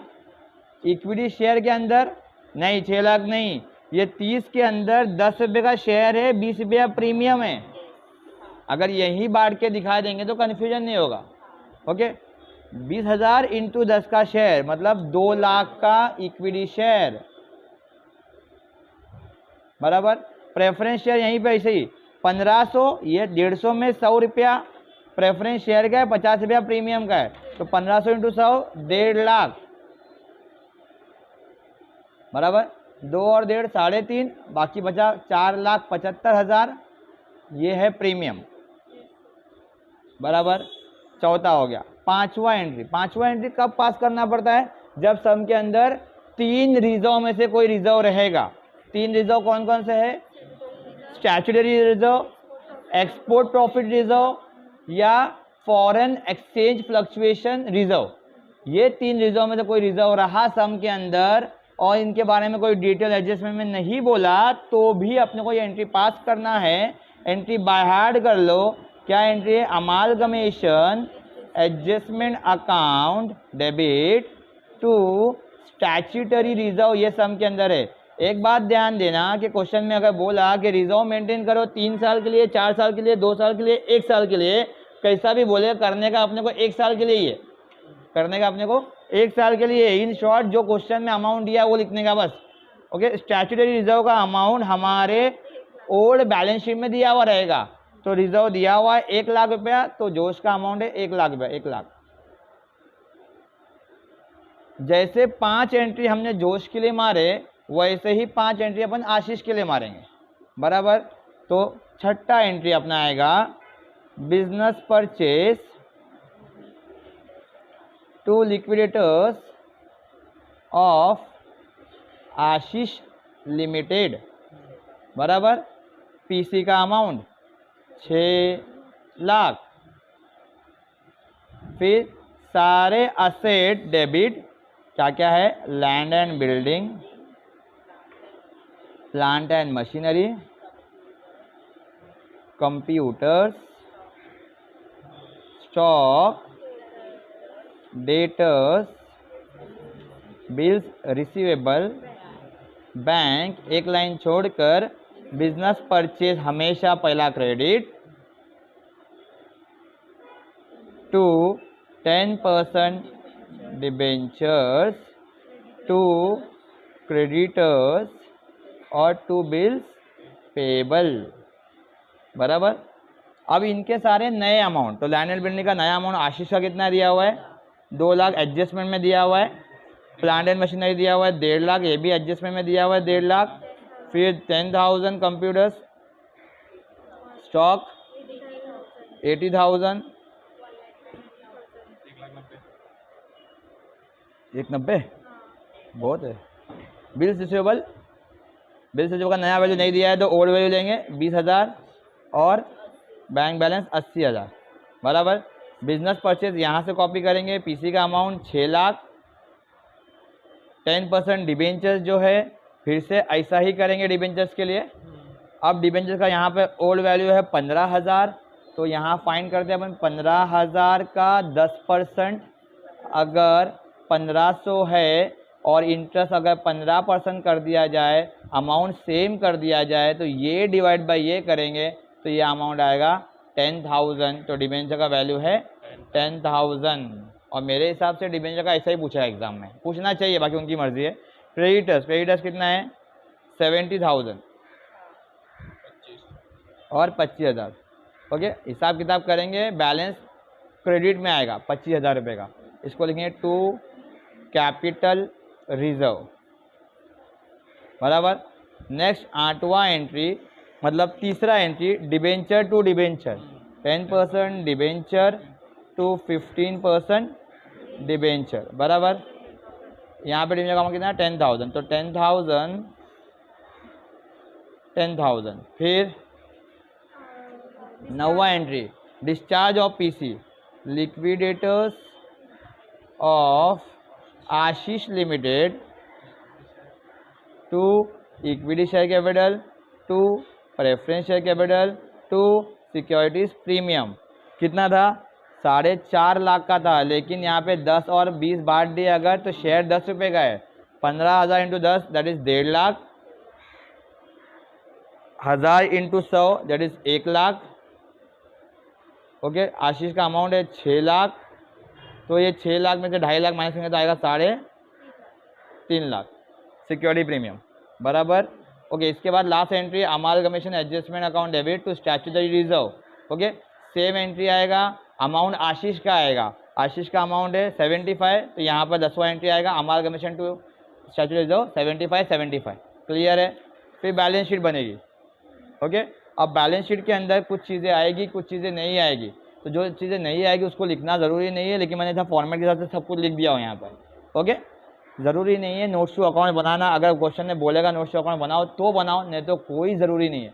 इक्विटी शेयर के अंदर नहीं 6 लाख नहीं, ये 30 के अंदर 10 रुपये का शेयर है, 20 रुपया प्रीमियम है। अगर यही बांट के दिखा देंगे तो कन्फ्यूजन नहीं होगा। ओके, 20,000 इंटू 10 का शेयर मतलब 2 लाख का इक्विटी शेयर, बराबर। प्रेफरेंस शेयर यहीं पे ऐसे ही 1,500, ये 150 में 100 रुपया प्रेफरेंस शेयर का है, 50 रुपया प्रीमियम का है, तो 1,500 इंटू 100 1.5 लाख, बराबर। 2 और 1.5 3.5, बाकी बचा 4,75,000, ये है प्रीमियम, बराबर। चौथा हो गया। पांचवा एंट्री कब पास करना पड़ता है, जब सम के अंदर 3 रिजर्व में से कोई रिजर्व रहेगा। 3 रिजर्व कौन कौन से है, statutory reserve, export profit reserve या फॉरेन एक्सचेंज फ्लक्चुएशन रिजर्व। ये 3 रिजर्व में से कोई रिजर्व रहा सम के अंदर और इनके बारे में कोई डिटेल एडजस्टमेंट में नहीं बोला तो भी अपने को ये एंट्री पास करना है। एंट्री बाय हार्ड कर लो। क्या एंट्री है, amalgamation adjustment account debit to statutory reserve, ये सम के अंदर है। एक बात ध्यान देना कि क्वेश्चन में अगर बोला कि रिजर्व मेंटेन करो 3 साल के लिए, 4 साल के लिए, 2 साल के लिए, 1 साल के लिए, कैसा भी बोले करने का अपने को 1 साल के लिए ही है, करने का अपने को 1 साल के लिए। इन शॉर्ट जो क्वेश्चन में अमाउंट दिया वो लिखने का बस। ओके, स्टैट्यूटरी रिजर्व का अमाउंट हमारे ओल्ड बैलेंस शीट में दिया हुआ रहेगा, तो रिजर्व दिया हुआ है 1 लाख रुपया, तो जोश का अमाउंट है 1 लाख रुपया, 1 लाख। जैसे 5 एंट्री हमने जोश के लिए मारे वैसे ही 5 एंट्री अपन आशीष के लिए मारेंगे, बराबर। तो छठा एंट्री अपना आएगा business purchase to liquidators of Ashish limited, बराबर। पीसी का अमाउंट 6 लाख। फिर सारे असेट डेबिट, क्या क्या है, land and building, plant and machinery, computers, stock, debtors, bills receivable, bank, एक लाइन छोड़कर बिजनेस परचेज हमेशा पहला credit, to 10% debentures to creditors और टू बिल्स पेबल। बराबर। अब इनके सारे नए अमाउंट, तो लैंड एंड बिल्डिंग का नया अमाउंट आशीष का कितना दिया हुआ है, 2 लाख एडजस्टमेंट में दिया हुआ है। प्लांट एंड मशीनरी दिया हुआ है 1.5 लाख, ये भी एडजस्टमेंट में दिया हुआ है 1.5 लाख। फिर 10,000 कंप्यूटर्स, स्टॉक 80,000, 190 बहुत है। बिल्स रिसीवेबल, बिल्स रिसीवेबल का नया वैल्यू नहीं दिया है तो ओल्ड वैल्यू लेंगे 20,000 और बैंक बैलेंस 80,000। बराबर। बिजनेस परचेज यहाँ से कॉपी करेंगे, पीसी का अमाउंट 6 लाख। 10% डिबेंचर्स जो है फिर से ऐसा ही करेंगे डिबेंचर्स के लिए। अब डिबेंचर्स का यहाँ पे ओल्ड वैल्यू है 15,000, तो यहाँ फाइंड करते हैं अपन 15,000 का 10%। अगर 1500 है और इंटरेस्ट अगर 15% कर दिया जाए, अमाउंट सेम कर दिया जाए, तो ये डिवाइड बाय ये करेंगे तो ये अमाउंट आएगा 10,000। तो डिबेंचर का वैल्यू है 10,000। और मेरे हिसाब से डिबेंचर का ऐसा ही पूछा है एग्जाम में, पूछना चाहिए, बाकी उनकी मर्जी है। क्रेडिटर्स, क्रेडिटर्स कितना है 70,000 और 25,000। ओके, हिसाब किताब करेंगे, बैलेंस क्रेडिट में आएगा 25,000 रुपये का। इसको लिखेंगे टू कैपिटल रिजर्व। बराबर। नेक्स्ट 8वां एंट्री, मतलब तीसरा entry, debenture to debenture, 10% debenture to 15% debenture. बराबर। यहाँ पे डिबेंचर का अमाउंट कितना है 10,000, तो 10,000। फिर 9वां entry, discharge of PC, liquidators of Ashish limited to equity share capital to preference share capital to securities premium. कितना था 4.5 लाख का था, लेकिन यहाँ पे 10 और 20 बांट दिए अगर, तो शेयर 10 रुपये का है। 15,000 into 10 that is 1.5 lakh, 1000 into 100 that is 1 lakh. Okay, Ashish का अमाउंट है 6 लाख, तो ये 6 लाख में से 2.5 लाख माइनस करेंगे तो आएगा 3.5 लाख सिक्योरिटी प्रीमियम। बराबर। ओके, इसके बाद last entry, amalgamation adjustment account debit to statutory reserve. Okay, same entry आएगा, अमाउंट आशीष का आएगा, आशीष का अमाउंट है 75, तो यहाँ पर 10वां एंट्री आएगा, amalgamation to statutory reserve 75। Clear है। फिर बैलेंस शीट बनेगी। ओके, अब बैलेंस शीट के अंदर कुछ चीज़ें आएगी, कुछ चीज़ें नहीं आएगी, तो जो चीज़ें नहीं आएगी उसको लिखना ज़रूरी नहीं है, लेकिन मैंने ऐसा फॉर्मेट के हिसाब से सब कुछ लिख दिया हो यहाँ पर। ओके, ज़रूरी नहीं है नोट्स टू अकाउंट बनाना, अगर क्वेश्चन ने बोलेगा नोट्स टू अकाउंट बनाओ तो बनाओ, नहीं तो कोई ज़रूरी नहीं है।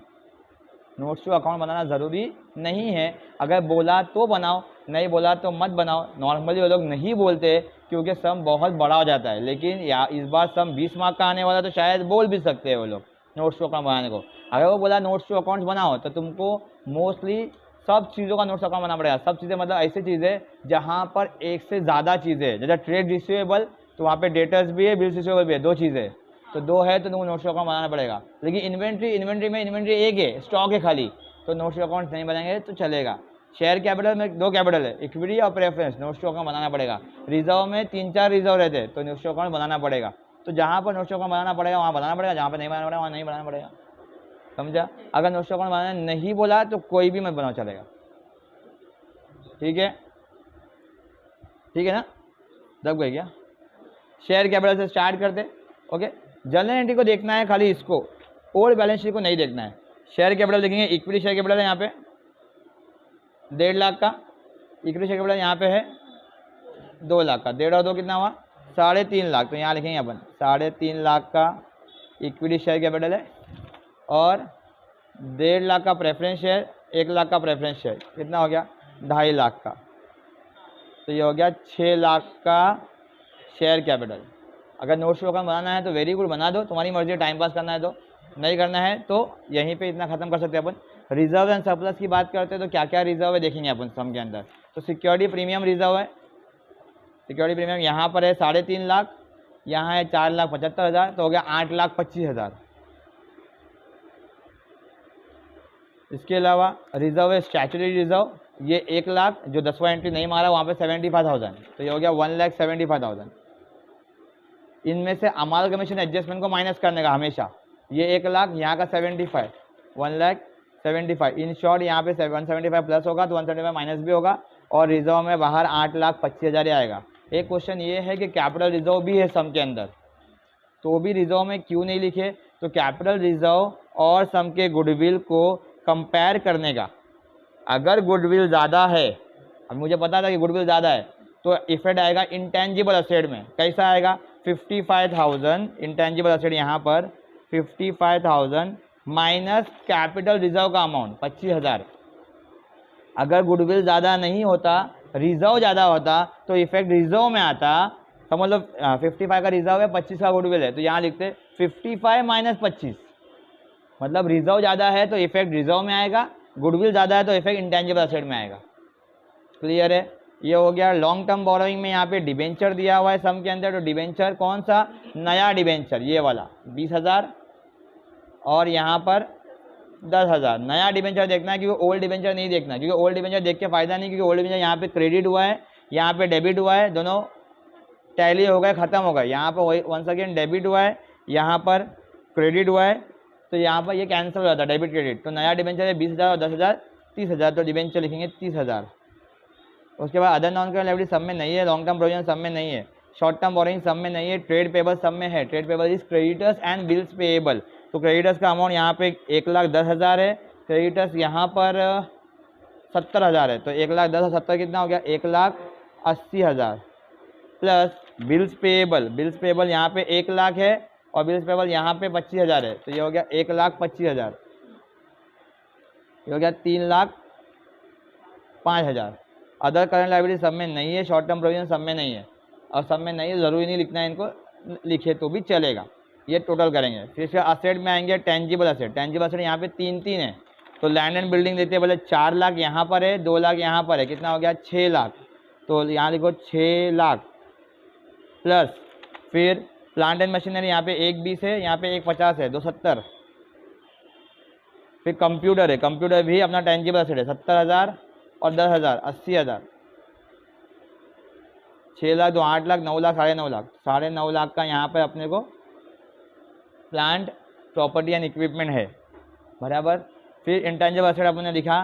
नोट्स टू अकाउंट बनाना ज़रूरी नहीं है, अगर बोला तो बनाओ, नहीं बोला तो मत बनाओ। नॉर्मली वो लोग नहीं बोलते क्योंकि सम बहुत बड़ा हो जाता है, लेकिन इस बार सम 20 मार्क का आने वाला, तो शायद बोल भी सकते हैं वो लोग नोट्स टू अकाउंट बनाने को। अगर वो बोला नोट्स टू अकाउंट्स बनाओ, तो तुमको मोस्टली सब चीज़ों का नोट्स अकाउंट बनाना पड़ेगा। सब चीज़ें मतलब ऐसी चीज़ें जहाँ पर एक से ज़्यादा चीज़ें, जैसे ट्रेड रिसीवेबल, तो वहाँ पे डेटर्स भी है, बिल्स रिसीवेबल भी है, 2 चीज़ें, तो 2 है तो तुमको नोट्स टू अकाउंट बनाना पड़ेगा। लेकिन इन्वेंट्री एक है, स्टॉक है खाली, तो नोट्स टू अकाउंट नहीं बनाएंगे तो चलेगा। शेयर कैपिटल में 2 कैपिटल है, इक्विटी और प्रेफरेंस, नोट्स टू अकाउंट बनाना पड़ेगा। रिजर्व में 3-4 रिजर्व रहते हैं, तो नोट्स टू अकाउंट बनाना पड़ेगा। तो जहाँ पर नोट्स टू अकाउंट बनाना पड़ेगा वहाँ बनाना पड़ेगा, जहाँ पर नहीं बनाना पड़ेगा वहाँ नहीं बनाना पड़ेगा। समझा। अगर नोट्स टू अकाउंट बनाना नहीं बोला तो कोई भी मत बनाओ, चलेगा। ठीक है, ठीक है ना, दब गई क्या। शेयर कैपिटल से स्टार्ट करते। ओके, जनरल एंट्री को देखना है खाली, इसको ओल्ड बैलेंस शीट को नहीं देखना है। शेयर कैपिटल देखेंगे, इक्विटी शेयर कैपिटल है यहाँ पे 1.5 लाख का, इक्विटी शेयर कैपिटल यहाँ पे है 2 लाख का, 1.5 और 2 कितना हुआ 3.5 लाख, तो यहाँ लिखेंगे अपन 3.5 लाख का इक्विटी शेयर कैपिटल है, और 1.5 लाख का प्रेफरेंस शेयर, 1 लाख का प्रेफरेंस शेयर, कितना हो गया 2.5 लाख का, तो ये हो गया 6 लाख का शेयर कैपिटल। अगर नोट्स टू अकाउंट बनाना है तो वेरी गुड, बना दो, तुम्हारी मर्जी, टाइम पास करना है तो, नहीं करना है तो यहीं पे इतना खत्म कर सकते हैं अपन। रिजर्व एंड सरप्लस की बात करते हैं तो क्या क्या रिजर्व है देखेंगे अपन सम के अंदर। तो सिक्योरिटी प्रीमियम रिजर्व है, सिक्योरिटी प्रीमियम यहाँ पर है 3.5 लाख, यहाँ है 4,75,000, तो हो गया 8,25,000। इसके अलावा रिजर्व है स्टैट्यूटरी रिजर्व ये 1 लाख, जो 10वां एंट्री नहीं मारा वहाँ पे 75,000, तो ये हो गया 1,75,000। इनमें से अमालगमेशन एडजस्टमेंट को माइनस करने का हमेशा, ये 1 लाख, यहाँ का 75, 1,75,000। इन शॉर्ट यहाँ पे 175 प्लस होगा तो 175 माइनस भी होगा, और रिजर्व में बाहर 8,25,000 ही आएगा। एक क्वेश्चन ये है कि कैपिटल रिजर्व भी है सम के अंदर, तो भी रिजर्व में क्यों नहीं लिखे? तो कैपिटल रिजर्व और सम के गुडविल को कंपेयर करने का, अगर गुडविल ज़्यादा है, अब मुझे पता था कि गुडविल ज़्यादा है, तो इफेक्ट आएगा इंटेंजिबल असेट में। कैसा आएगा? 55,000 इंटेंजिबल असेट यहाँ पर 55,000 माइनस कैपिटल रिजर्व का अमाउंट 25,000। अगर गुडविल ज़्यादा नहीं होता, रिजर्व ज़्यादा होता, तो इफेक्ट रिजर्व में आता। समझ लो 55 का रिजर्व है, 25 का गुडविल है, तो यहाँ लिखते 55 माइनस 25, मतलब रिजर्व ज़्यादा है तो इफेक्ट रिजर्व में आएगा, गुडविल ज़्यादा है तो इफेक्ट इंटेंजिबल असेट में आएगा। क्लियर है? ये हो गया। लॉन्ग टर्म बोरोइंग में यहाँ पे डिबेंचर दिया हुआ है सम के अंदर, तो डिबेंचर कौन सा? नया डिबेंचर, ये वाला 20,000, और यहाँ पर 10,000। नया डिबेंचर देखना है, क्योंकि ओल्ड डिबेंचर नहीं देखना, क्योंकि ओल्ड डिबेंचर देख के फायदा नहीं, क्योंकि ओल्ड डिबेंचर यहाँ पे क्रेडिट हुआ है, यहाँ पे डेबिट हुआ है, दोनों टैली हो गए, खत्म हो गए। यहाँ पर वही वंस अगेन डेबिट हुआ है, यहाँ पर क्रेडिट हुआ है, तो यहाँ पर ये कैंसिल हो जाता है डेबिट क्रेडिट। तो नया डिबेंचर है 20,000 और 10,000 30,000, तो डिबेंचर लिखेंगे 30,000। उसके बाद अदर नॉन करेंट लायबिलिटी सब में नहीं है, लॉन्ग टर्म प्रोविजन सब में नहीं है, शॉर्ट टर्म बोरिंग सब में नहीं है, ट्रेड पेबल सब में है। Trade payable is creditors and bills payable. तो क्रेडिटर्स का अमाउंट यहाँ पे 1,10,000 है, क्रेडिटर्स यहाँ पर 70,000 है, तो 1,10,000 और 70 कितना हो गया? 1,80,000 plus bills payable. Bills payable यहाँ पे 1 लाख है और बिल्स पेएबल यहाँ पे 25,000 है, तो ये हो गया 1,25,000, ये हो गया 3,05,000। अदर करंट लायबिलिटी सब में नहीं है, शॉर्ट टर्म प्रोविजन सब में नहीं है, और सब में नहीं है, ज़रूरी नहीं लिखना है, इनको लिखे तो भी चलेगा। ये टोटल करेंगे। फिर इसके असेट में आएंगे टेंजिबल असेट। टेंजिबल असेट यहाँ पे 3 है, तो लैंड एंड बिल्डिंग देते हैं, बोले 4 लाख यहाँ पर है, 2 लाख यहाँ पर है, कितना हो गया? 6 लाख। तो यहाँ लिखो 6 लाख प्लस फिर प्लांट एंड मशीनरी यहाँ पे 1,20 है, यहाँ पे 1,50 है, 270। फिर कंप्यूटर है, कंप्यूटर भी अपना टेंजिबल असेट है, 70,000 और 10,000 80,000। 6 लाख, 2 8 लाख, 9 लाख, 9.5 लाख, 9.5 लाख का यहाँ पर अपने को प्लांट प्रॉपर्टी एंड इक्विपमेंट है, बराबर। फिर इंटेंजिबल असेट अपने लिखा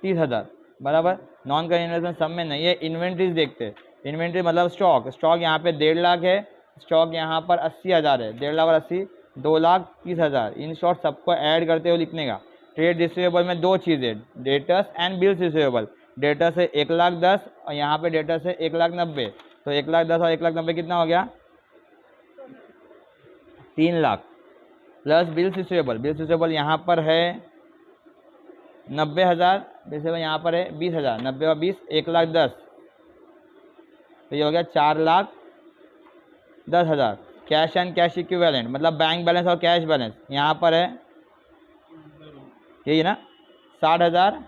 30,000, बराबर। नॉन करेंट इन्वेस्टमेंट सब में नहीं है। इन्वेंट्रीज देखते हैं, इन्वेंट्री मतलब स्टॉक। स्टॉक यहाँ पे 1.5 लाख है, स्टॉक यहाँ पर 80,000 है, 1.5 लाख और 80 2,30,000। इन शॉर्ट सबको ऐड करते हुए लिखने का। ट्रेड रिसीवेबल में 2 चीज़ें, debtors and bills receivable. Debtors है 1,10,000 और यहाँ पे डेटर्स है 1,90,000, तो 1,10,000 और 1,90,000 कितना हो गया? 3 lakh plus bills receivable. Bills receivable यहाँ पर है 90,000, बिल्स रिसीवेबल यहाँ पर है 20,000, 90 और 20 1,10,000, तो ये हो गया 4,10,000। कैश एंड कैश इक्विवेलेंट मतलब बैंक बैलेंस और कैश बैलेंस यहाँ पर है, यही है ना, 60,000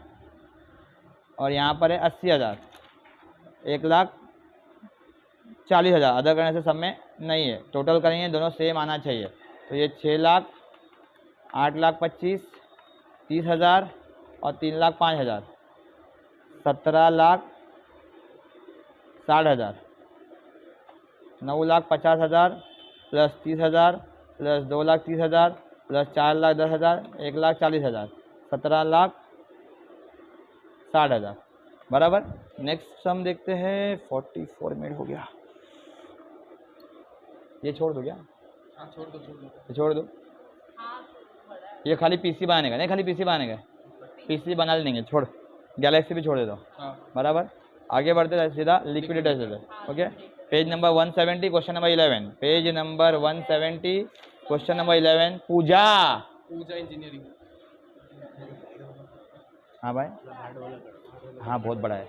और यहाँ पर है 80,000, 1,40,000। अदर करने से सब में नहीं है, टोटल करेंगे दोनों सेम आना चाहिए। तो ये 6 लाख, 8,25,000, 30,000 और 3,05,000, 17,60,000, 9,50,000 प्लस 30,000 प्लस 2,30,000 प्लस 4,10,000, 1,40,000, 17,60,000, बराबर। नेक्स्ट सम देखते हैं। 44 मिनट हो गया, ये छोड़ दो क्या? हाँ छोड़ दो ये छोड़ दो, ये खाली पीसी बनाने का नहीं, खाली पीसी बनाने का, पीसी बना लेंगे, छोड़। गैलेक्सी भी छोड़ दे दो, बराबर। आगे बढ़ते हैं सीधा liquidity asset. Okay, page number 170 question number 11। Page number 170 question number 11। पूजा इंजीनियरिंग। हाँ भाई, हाँ बहुत बड़ा है।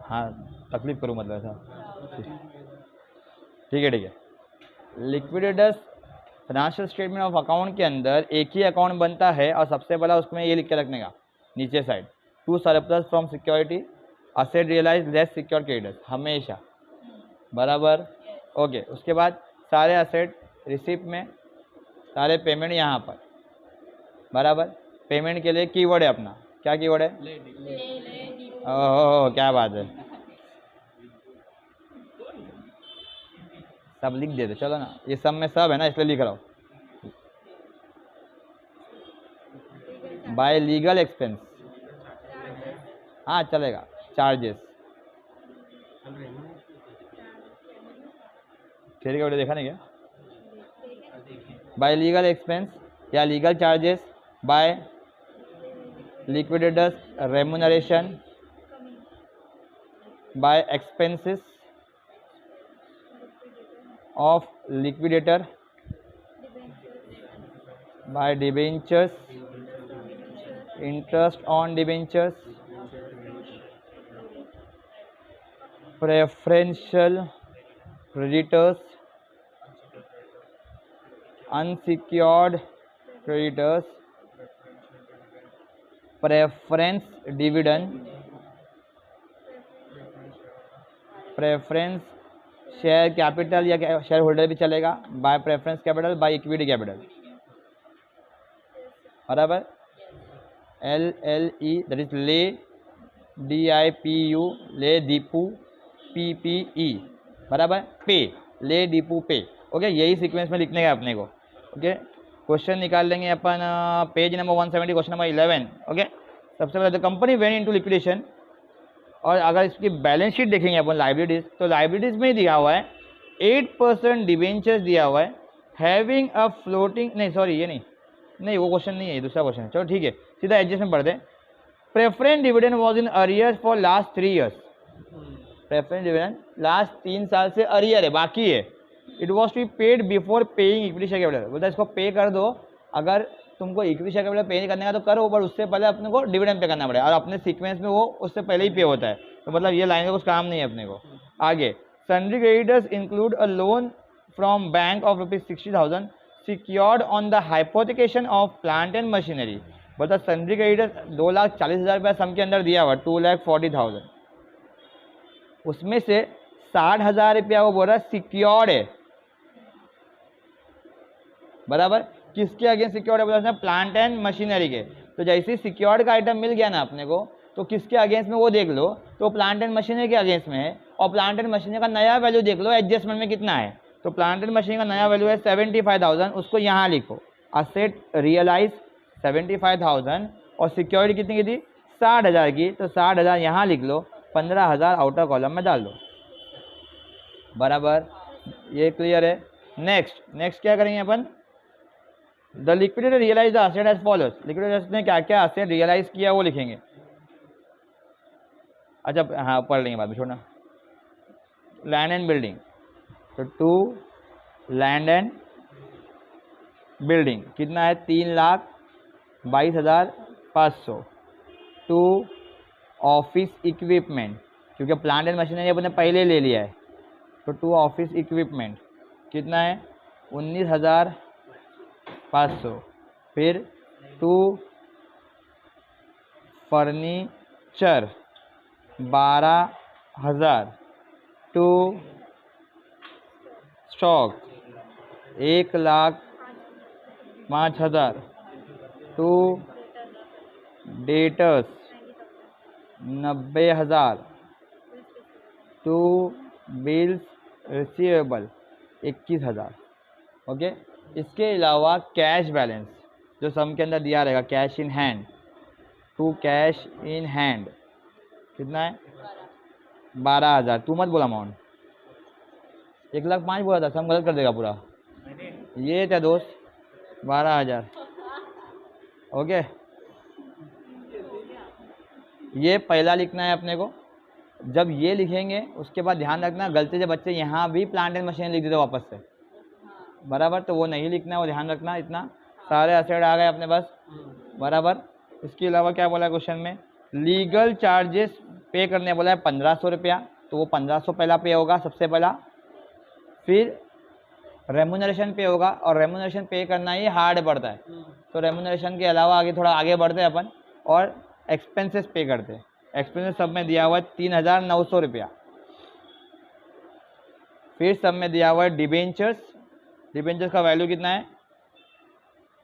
हाँ तकलीफ करूँ मतलब ऐसा, ठीक है ठीक है। लिक्विडिटस फाइनेंशियल स्टेटमेंट ऑफ अकाउंट के अंदर एक ही अकाउंट बनता है और सबसे पहला उसमें ये लिख के रखने का नीचे side, to surplus from security asset realise less secure creditors, हमेशा, बराबर। ओके, उसके बाद सारे असेट रिसिप्ट में सारे पेमेंट यहाँ पर, बराबर। पेमेंट के लिए कीवर्ड है अपना, क्या कीवर्ड है? ओह क्या बात है, सब लिख देते चलो ना, ये सब में सब है ना इसलिए लिख रहा हूँ। बाय लीगल एक्सपेंस, हाँ चलेगा, चार्जेस। ठीक है, देखा नहीं क्या? बाय लीगल एक्सपेंस या legal charges, by liquidators remuneration, by expenses of liquidator, by debentures, interest on debentures, preferential creditors, unsecured creditors, preference dividend, preference share capital या शेयर होल्डर भी चलेगा, bye preference capital, by equity capital, बराबर। LLE दैट इज ले, DIPU ले दीपू, PPE बराबर, पे, ले दीपू पे। ओके, यही सीक्वेंस में लिखने का अपने को। ओके, क्वेश्चन निकाल लेंगे अपन page number 170, question number 11। Okay, सबसे पहले the company went into liquidation, और अगर इसकी बैलेंस शीट देखेंगे अपन लाइबिलिटीज, तो लाइबिलिटीज में दिया हुआ है 8% डिवेंचर्स दिया हुआ है, हैविंग अ फ्लोटिंग, नहीं सॉरी ये नहीं वो क्वेश्चन नहीं है, ये दूसरा क्वेश्चन है। चलो ठीक है, सीधा एडजस्ट में पढ़ते हैं। Preference dividend was in arrears for last 3 years, preference dividend last 3 साल से अरियर है, बाकी है। It was to be paid before paying equity share capital, बोलता है इसको पे कर दो, अगर तुमको इक्विटी शेयर कैपिटल पे करने का तो करो, पर उससे पहले अपने को डिविडेंड पे करना पड़ेगा, और अपने सीक्वेंस में वो उससे पहले ही पे होता है, तो मतलब ये लाइन का कुछ काम नहीं है अपने को। आगे, sundry creditors include a loan from bank of ₹60,000 secured on the hypothecation of plant and machinery, बोलता सन्ड्री क्रेडिटर्स 2,40,000 रुपया सम के अंदर दिया हुआ, 2,40,000, उसमें से 60,000 रुपया वो बोल रहा है सिक्योर्ड है, बराबर। किसके अगेंस्ट सिक्योर्ड है? बोला प्लांट एंड मशीनरी के। तो जैसे ही सिक्योर्ड का आइटम मिल गया ना अपने को, तो किसके अगेंस्ट में वो देख लो, तो प्लांट एंड मशीनरी के अगेंस्ट में है, और प्लांट एंड मशीनरी का नया वैल्यू देख लो एडजस्टमेंट में कितना है, तो प्लांट एंड मशीनरी का नया वैल्यू है 75,000, उसको यहाँ लिखो, असेट रियलाइज 75,000, और सिक्योरिटी कितनी की थी? 60,000 की, तो 60,000 यहाँ लिख लो, 15,000 आउटर कॉलम में डाल दो, बराबर। ये क्लियर है। नेक्स्ट क्या करेंगे अपन? The liquidator realise the asset as follows, liquidator ने क्या क्या असेट रियलाइज किया वो लिखेंगे। अच्छा हाँ, पढ़ लेंगे बाद में, छोड़ना। लैंड एंड बिल्डिंग, तो 2 लैंड एंड बिल्डिंग कितना है? 3,22,500। 2 ऑफिस इक्विपमेंट, क्योंकि प्लांट एंड मशीनरी अपने पहले ले लिया है, तो 2 ऑफिस इक्विपमेंट कितना है? 19,500। फिर 2 furniture 12,000। 2 stock 1,05,000। 2 debtors 90,000। 2 bills receivable 21,000। Okay, इसके अलावा कैश बैलेंस जो सम के अंदर दिया रहेगा, cash in hand, 2 cash in hand कितना है? 12,000। तू मत बोला अमाउंट, 1,05,000 बोला था, सम गलत कर देगा पूरा। ये था दोस्त 12,000। ओके, ये पहला लिखना है अपने को। जब ये लिखेंगे उसके बाद ध्यान रखना, गलती से बच्चे यहाँ भी प्लांट एंड मशीन लिख देते वापस से, बराबर, तो वो नहीं लिखना है, वो ध्यान रखना। इतना सारे असेट आ गए अपने पास, बराबर। इसके अलावा क्या बोला है क्वेश्चन में? लीगल चार्जेस पे करने बोला है 1,500 रुपया, तो वो 1,500 पहला पे होगा सबसे पहला। फिर रेमुनरेशन पे होगा, और रेमुनरेशन पे करना ही हार्ड पड़ता है, तो रेमुनरेशन के अलावा आगे थोड़ा आगे बढ़ते हैं अपन, और एक्सपेंसेस पे करते हैं। एक्सपेंसेस सब में दिया हुआ है 3,900 रुपया। फिर सब में दिया हुआ है डिबेंचर्स, डिबेंचर्स का वैल्यू कितना है?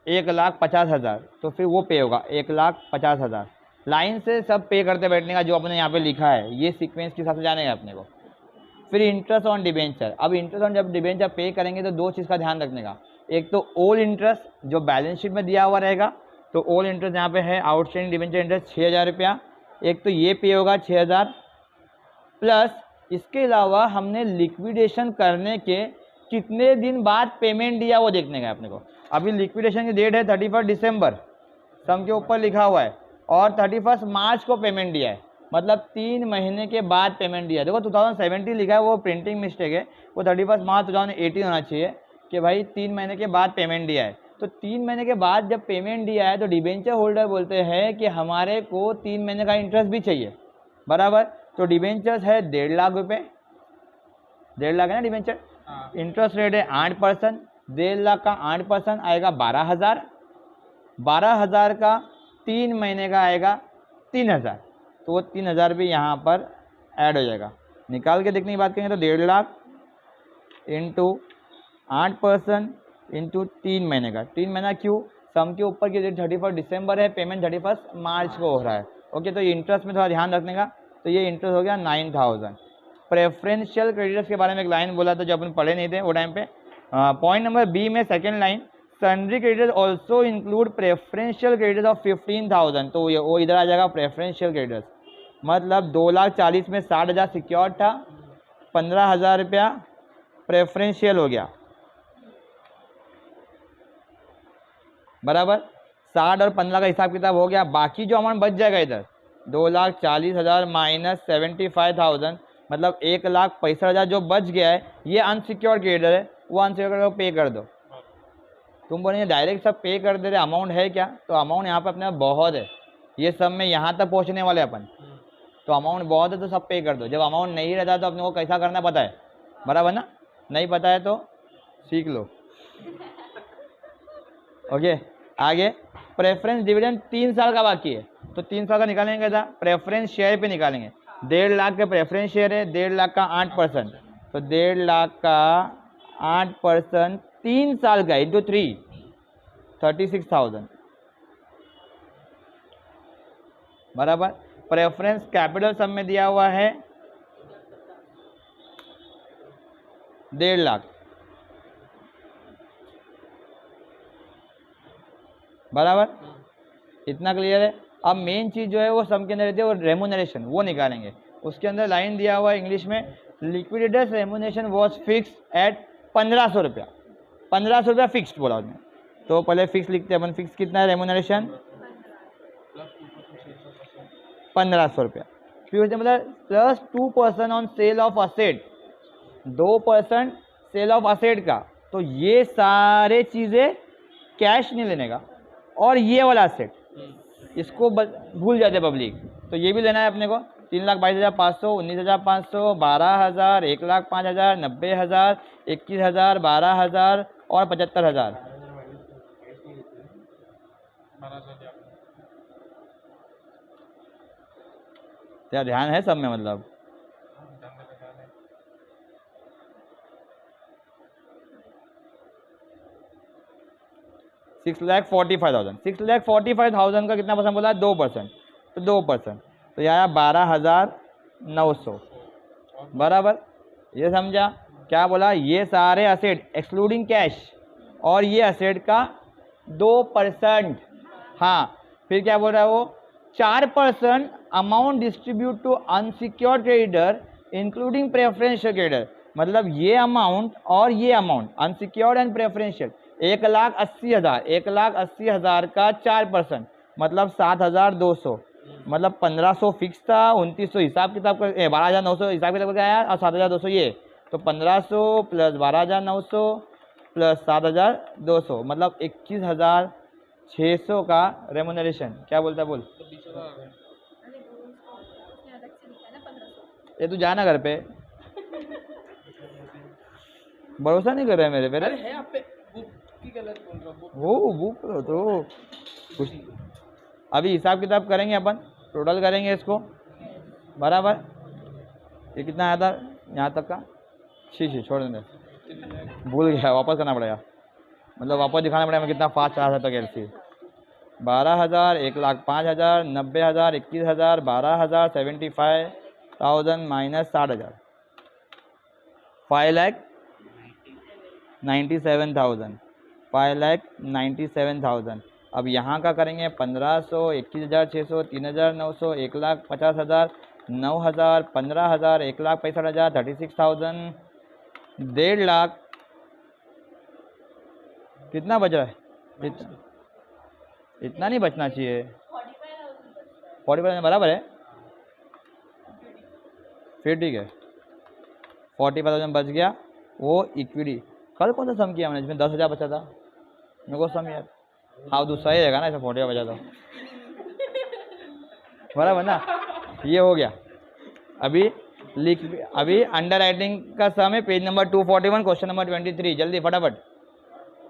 1,50,000, तो फिर वो पे होगा 1,50,000। लाइन से सब पे करते बैठने का जो अपने यहाँ पे लिखा है, ये सीक्वेंस के हिसाब से जाने का अपने को। फिर इंटरेस्ट ऑन डिबेंचर। अब इंटरेस्ट ऑन जब डिबेंचर पे करेंगे तो दो चीज़ का ध्यान रखने का, एक तो ओल्ड इंटरेस्ट जो बैलेंस शीट में दिया हुआ रहेगा, तो ओल्ड इंटरेस्ट यहाँ पे है आउटस्टैंडिंग डिबेंचर इंटरेस्ट 6,000 रुपया, एक तो ये पे होगा 6,000, प्लस इसके अलावा हमने लिक्विडेशन करने के कितने दिन बाद पेमेंट दिया वो देखने का अपने को। अभी लिक्विडेशन की डेट है 31 दिसंबर, सम के ऊपर लिखा हुआ है, और 31 मार्च को पेमेंट दिया है, मतलब 3 महीने के बाद पेमेंट दिया है। देखो 2017 लिखा है, वो प्रिंटिंग मिस्टेक है, वो 31 मार्च 2018 होना चाहिए कि भाई 3 महीने के बाद पेमेंट दिया है। तो 3 महीने के बाद जब पेमेंट दिया है तो डिबेंचर होल्डर बोलते हैं कि हमारे को 3 महीने का इंटरेस्ट भी चाहिए, बराबर। तो डिबेंचर्स है 1.5 लाख रुपये, 1.5 लाख है ना डिबेंचर, इंटरेस्ट रेट है 8%, 1.5 लाख का 8% आएगा 12,000, 12,000 का 3 महीने का आएगा 3,000, तो वो 3,000 भी यहाँ पर ऐड हो जाएगा। निकाल के देखने की बात करेंगे तो 1.5 लाख इंटू 8% इंटू 3 महीने का, 3 महीना क्यों, सम के ऊपर की डेट 31 दिसंबर है, पेमेंट 31 मार्च को हो रहा है। ओके, तो ये इंटरेस्ट में थोड़ा ध्यान रखने का, तो ये इंटरेस्ट हो गया 9,000। प्रेफरेंशियल क्रेडिटर्स के बारे में एक लाइन बोला था जो अपन पढ़े नहीं थे वो टाइम पे। पॉइंट नंबर बी में second line, sundry creditors also include preferential creditors of 15,000, तो वो इधर आ जाएगा प्रेफरेंशियल क्रेडिटर्स, मतलब 2,40,000 में 60,000 सिक्योर्ड था, 15,000 रुपया प्रेफरेंशियल हो गया, बराबर। 60 और 15 का हिसाब किताब हो गया, बाकी जो अमाउंट बच जाएगा इधर 2,40,000 माइनस 75,000, मतलब 1,65,000 जो बच गया है, ये अनसिक्योर्ड क्रेडिटर है, वो अनसिक्योर्ड को पे कर दो। तुम बोलेंगे डायरेक्ट सब पे कर दे रहे, अमाउंट है क्या, तो अमाउंट यहाँ पे अपने बहुत है, ये सब में यहाँ तक पहुँचने वाले अपन, तो अमाउंट बहुत है तो सब पे कर दो। जब अमाउंट नहीं रहता तो अपने को कैसा करना पता है, बराबर ना, नहीं पता है तो सीख लो। ओके, आगे प्रेफरेंस डिविडेंड 3 साल का बाकी है, तो 3 साल का निकालेंगे था, प्रेफरेंस शेयर पे निकालेंगे। 1.5 लाख के प्रेफरेंस शेयर है, 1.5 लाख का 8%, तो 1.5 लाख का 8% 3 साल का इंटू 3, 36,000, बराबर। प्रेफरेंस कैपिटल सब में दिया हुआ है 1.5 लाख, बराबर, इतना क्लियर है। अब मेन चीज़ जो है वो सम के अंदर रहती है, वो रेमुनरेशन, वो निकालेंगे। उसके अंदर लाइन दिया हुआ है इंग्लिश में, liquidators remuneration was fix eight 1,500 रुपया, 1,500 रुपया फिक्स्ड बोला उसने, तो पहले फिक्स लिखते हैं अपन, फिक्स कितना है रेमुनरेशन 1,500 रुपया, फिर उसने मतलब plus 2% on sale of asset, 2% sale of asset का, तो ये सारे चीज़ें कैश नहीं लेने का, और ये वाला असेट इसको भूल जाते पब्लिक, तो ये भी लेना है अपने को। 3,22,500, 19,500, 12,000, 1,05,000, 90,000, 21,000, 12,000 और 75,000। क्या ध्यान है सब में, मतलब 6,45,000, 6,45,000 का कितना परसेंट बोला है, 2%, तो 2%, तो यह आया 12,900, बराबर। ये समझा क्या बोला, ये सारे असेट एक्सक्लूडिंग कैश, और ये असेट का 2%। हाँ, फिर क्या बोल रहा है वो, 4% amount distribute to unsecured creditor including preferential creditor, मतलब ये अमाउंट और ये अमाउंट अनसिक्योर्ड एंड प्रेफरेंशियल 1,80,000, 1,80,000 का 4%, मतलब 7,200, मतलब 1,500 फिक्स था, 2,900 हिसाब किताब कर 12,900 हिसाब किताब करके आया, और 7,200 ये, तो 1,500 प्लस 12,900 प्लस 7,200, मतलब 21,600 का रेमुनरेशन। क्या बोलता है बोल, ये तू जाना घर पे, भरोसा नहीं कर रहा है मेरे पे, अरे है आप पे, बुक की गलत बोल रहा हूँ, वो बुक तो कुछ अभी हिसाब किताब करेंगे अपन, टोटल करेंगे इसको, बराबर। ये कितना आया था यहाँ तक का, छी छोड़ देंगे, भूल गया, वापस करना पड़ेगा। मतलब वापस दिखाना पड़ेगा मैं कितना फास्ट चला सकता हूँ एलसी। 12,000, 1,05,000, 90,000, 21,000, 12,000, 75,000 माइनस 60,000, 5,97,000, 5,97,000। अब यहाँ का करेंगे 1,500, 21,600, 3,900, 1,50,000, 9,000, 15,000, 1,65,000, 36,000, 1.5 लाख। कितना बच रहा है? इतना नहीं बचना चाहिए। 45,000 बराबर है, फिर ठीक है। 45,000 बच गया, वो इक्विटी। कल कौन सा सम किया मैंने जिसमें 10,000 बचा था मेरे को सम यार? हाँ दूसरा ही रहेगा ना, इसमें 40 बचा था बराबर ना। ये हो गया। अभी अंडर राइटिंग का सम है पेज नंबर 241 क्वेश्चन नंबर 23। जल्दी फटाफट।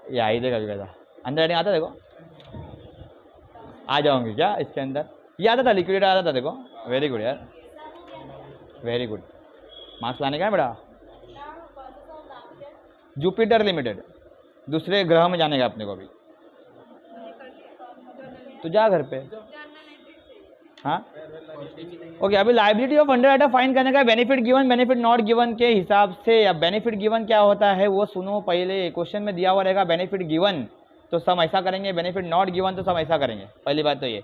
ये आ ही देगा अभी कैसा अंडर राइटिंग आता देखो। आ जाओगे क्या इसके अंदर? ये आता था, लिक्विडिटी आता था देखो। वेरी गुड यार, वेरी गुड। मार्क्स लाने का है बेटा। जुपिटर लिमिटेड, दूसरे ग्रह में जाने का अपने को अभी। तो जा घर पे। हाँ ओके। अभी liability of under writer fine करने का benefit given benefit not given के हिसाब से। अब बेनिफिट गिवन क्या होता है वो सुनो पहले। क्वेश्चन में दिया हुआ रहेगा बेनिफिट गिवन तो सम ऐसा करेंगे, बेनिफिट नॉट गिवन तो सम ऐसा करेंगे। पहली बात तो ये।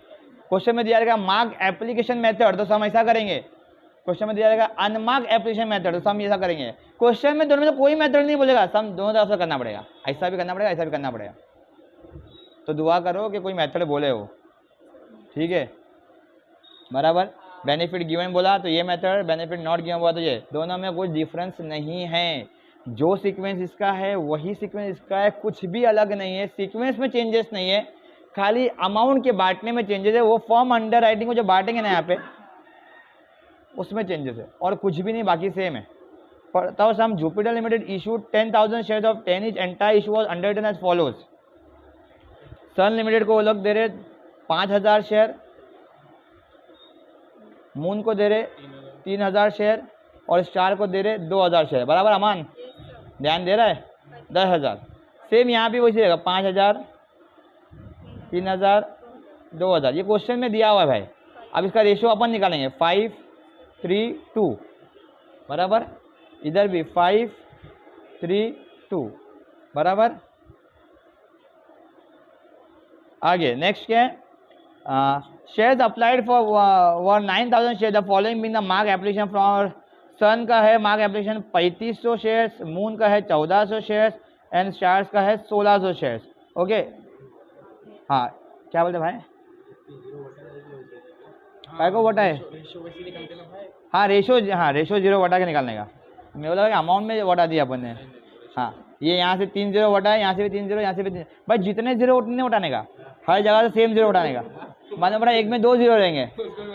क्वेश्चन में दिया रहेगा मार्क एप्लीकेशन मेथड तो सम ऐसा करेंगे। क्वेश्चन में दिया रहेगा अनमार्क एप्लीकेशन मेथड तो सम ऐसा करेंगे। क्वेश्चन में दोनों में कोई मेथड नहीं बोलेगा, सम दोनों तरफ से करना पड़ेगा। ऐसा भी करना पड़ेगा, ऐसा भी करना पड़ेगा। तो दुआ करो कि कोई मेथड बोले हो, ठीक है बराबर। बेनिफिट गिवन बोला तो ये मेथड, बेनिफिट नॉट गिवन बोला तो ये। दोनों में कोई डिफरेंस नहीं है। जो सीक्वेंस इसका है वही सीक्वेंस इसका है, कुछ भी अलग नहीं है। सीक्वेंस में चेंजेस नहीं है, खाली अमाउंट के बांटने में चेंजेस है। वो फॉर्म अंडर राइटिंग को जो बांटेंगे ना यहाँ पे उसमें चेंजेस है, और कुछ भी नहीं, बाकी सेम है। तब some Jupiter limited issued 10,000 share of 10 each entire issue was undertaken as follows. Sun limited को वो लोग दे रहे 5,000 शेयर, मून को दे रहे 3,000 शेयर और स्टार को दे रहे 2,000 शेयर। बराबर अमान ध्यान दे रहा है? 10,000। सेम यहाँ भी वैसे रहेगा 5,000, 3,000, 2,000। ये क्वेश्चन में दिया हुआ है भाई। अब इसका रेशियो अपन निकालेंगे 5:3:2 बराबर। इधर भी 5:3:2 बराबर। आगे नेक्स्ट क्या है? Shares applied for 9,000 share the following being the mark application from. Sun का है मार्क एप्लीकेशन 3,500 शेयर्स, मून का है 1,400 शेयर्स एंड स्टार्स का है 1,600 शेयर्स। ओके हाँ क्या बोलते भाई? काय को वटा है? हाँ रेशो, हाँ रेशो 0 वटा के निकालने का। मैं बोला कि अमाउंट में वटा दिया अपन ने। हाँ ये यहाँ से 3 0 वटा है, यहाँ से भी 3 0, यहाँ से भी 3। भाई जितने 0 उतने उठाने का, हर जगह से सेम 0 उठाने का। मानो बड़ा एक में 2 0 रहेंगे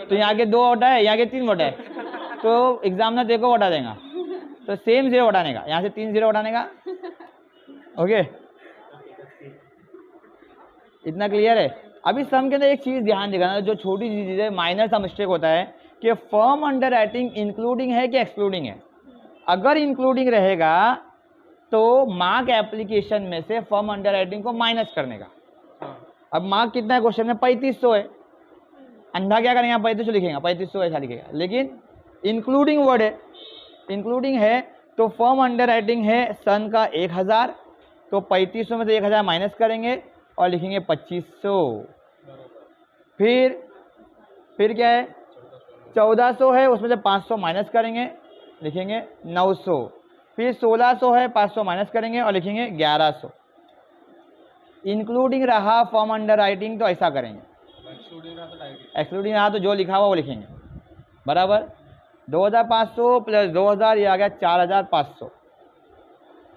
तो यहाँ के 2 वटा है, यहाँ के 3 वटा है, तो एग्जामिनर देखो वटा देगा। तो सेम 0 उठाने का, यहाँ से 3 0 उठाने का। ओके इतना क्लियर है? अभी सम के अंदर एक चीज ध्यान देगा, जो छोटी चीज है, माइनर सा मिस्टेक होता है कि फर्म अंडर राइटिंग इंक्लूडिंग है कि एक्सक्लूडिंग है। अगर इंक्लूडिंग रहेगा तो मार्क एप्लीकेशन में से फर्म अंडर राइटिंग को माइनस करने का। अब मार्क कितना है क्वेश्चन में? 3,500 है। अंधा क्या करेंगे? 3,500 लिखेगा, 3,500 ऐसा लिखेगा। लेकिन इंक्लूडिंग वर्ड है, इंक्लूडिंग है तो फर्म अंडर राइटिंग है सन का 1,000, तो 3,500 में से 1,000 माइनस करेंगे और लिखेंगे 2,500। फिर क्या है? 1,400 है, उसमें से 500 माइनस करेंगे, लिखेंगे 900। फिर 1,600 है, 500 माइनस करेंगे और लिखेंगे 1,100। इंक्लूडिंग रहा फॉर्म अंडर राइटिंग तो ऐसा करेंगे, एक्सक्लूडिंग रहा तो जो लिखा हुआ वो लिखेंगे बराबर। 2,500 प्लस 2,000 ये आ गया 4,500,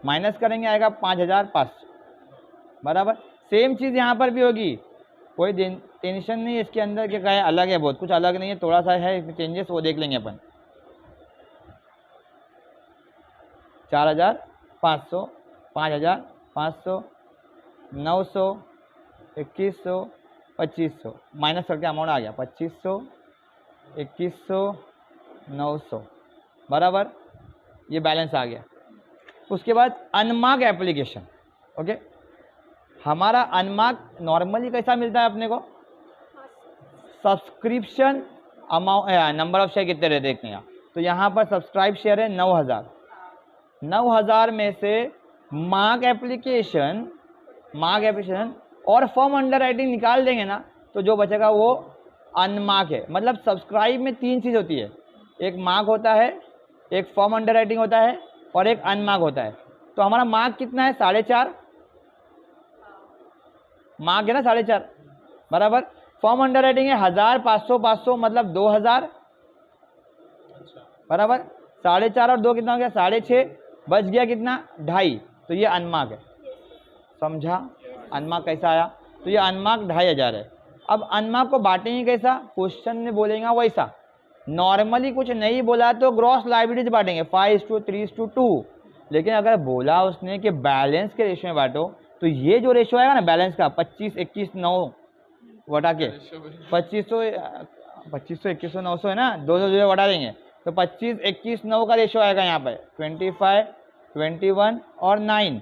माइनस करेंगे आएगा 5,500 बराबर। सेम चीज़ यहाँ पर भी होगी, कोई टेंशन नहीं है इसके अंदर। क्या है? अलग है, बहुत कुछ अलग नहीं है, थोड़ा सा है इसमें चेंजेस, वो देख लेंगे अपन। 4,500, 5,500, 900, 2,100, 2,500 माइनस करके अमाउंट आ गया 2,500, 2,100, 900 बराबर। ये बैलेंस आ गया। उसके बाद अनमार्क एप्लीकेशन। ओके हमारा अनमार्क नॉर्मली कैसा मिलता है अपने को? Subscription amount, number of share कितने रहते देखते हैं। तो यहाँ पर सब्सक्राइब शेयर है 9000। 9000 में से मार्क एप्लीकेशन और फॉर्म अंडर राइटिंग निकाल देंगे ना, तो जो बचेगा वो अनमार्क है। मतलब सब्सक्राइब में 3 चीज़ होती है, एक मार्क होता है, एक फॉर्म अंडर राइटिंग होता है और एक अनमार्क होता है। तो हमारा मार्क कितना है? 4.5 मार्क है ना, 4.5 बराबर। फॉर्म अंडर राइटिंग है 1000, 500 500 मतलब 2000 बराबर। 4.5 और 2 कितना हो गया? 6.5, बच गया कितना? 2.5। तो ये अनमार्क है, समझा? अनमार्क कैसा आया? तो ये अनमार्क 2500 है। अब अनमार्क को बांटेंगे कैसा? क्वेश्चन में बोलेगा वैसा। नॉर्मली कुछ नहीं बोला तो ग्रॉस लायबिलिटीज बांटेंगे 5:3:2। लेकिन अगर बोला उसने कि बैलेंस के रेशियो में बांटो, तो ये जो रेशियो आएगा ना बैलेंस का 25, 21, 9 बटा के 2500, 2100, 900 है ना, 2 बटा देंगे तो 25, 21, 9 का रेशियो आएगा यहाँ पर 25, 21 और 9।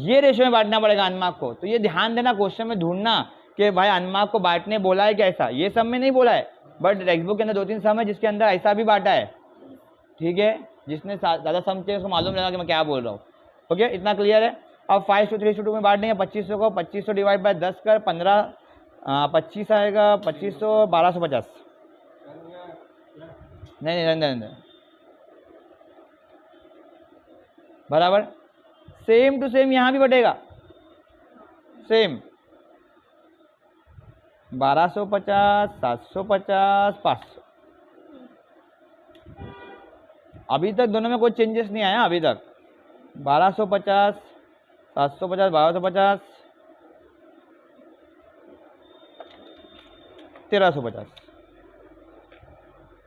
ये रेशियो में बांटना पड़ेगा अनमार्क को। तो ये ध्यान देना, क्वेश्चन में ढूंढना कि भाई अनमार्क को बांटने बोला है क्या ऐसा। ये सब में नहीं बोला है, बट टेक्स्ट बुक के अंदर 2-3 सम है जिसके अंदर ऐसा भी बांटा है। ठीक है, जिसने ज़्यादा सम किया उसको मालूम रहेगा कि मैं क्या बोल रहा हूँ। ओके, इतना क्लियर है। अब 5:3:2 में बांट देंगे 2500 को। 2500 डिवाइड बाय 10 कर 15, 25 आएगा 2500, 1250। नहीं रहने बराबर। सेम टू सेम यहाँ भी बटेगा, सेम 1250, 750, 500। अभी तक दोनों में कोई चेंजेस नहीं आया अभी तक। 1250, 750, 1250, 1350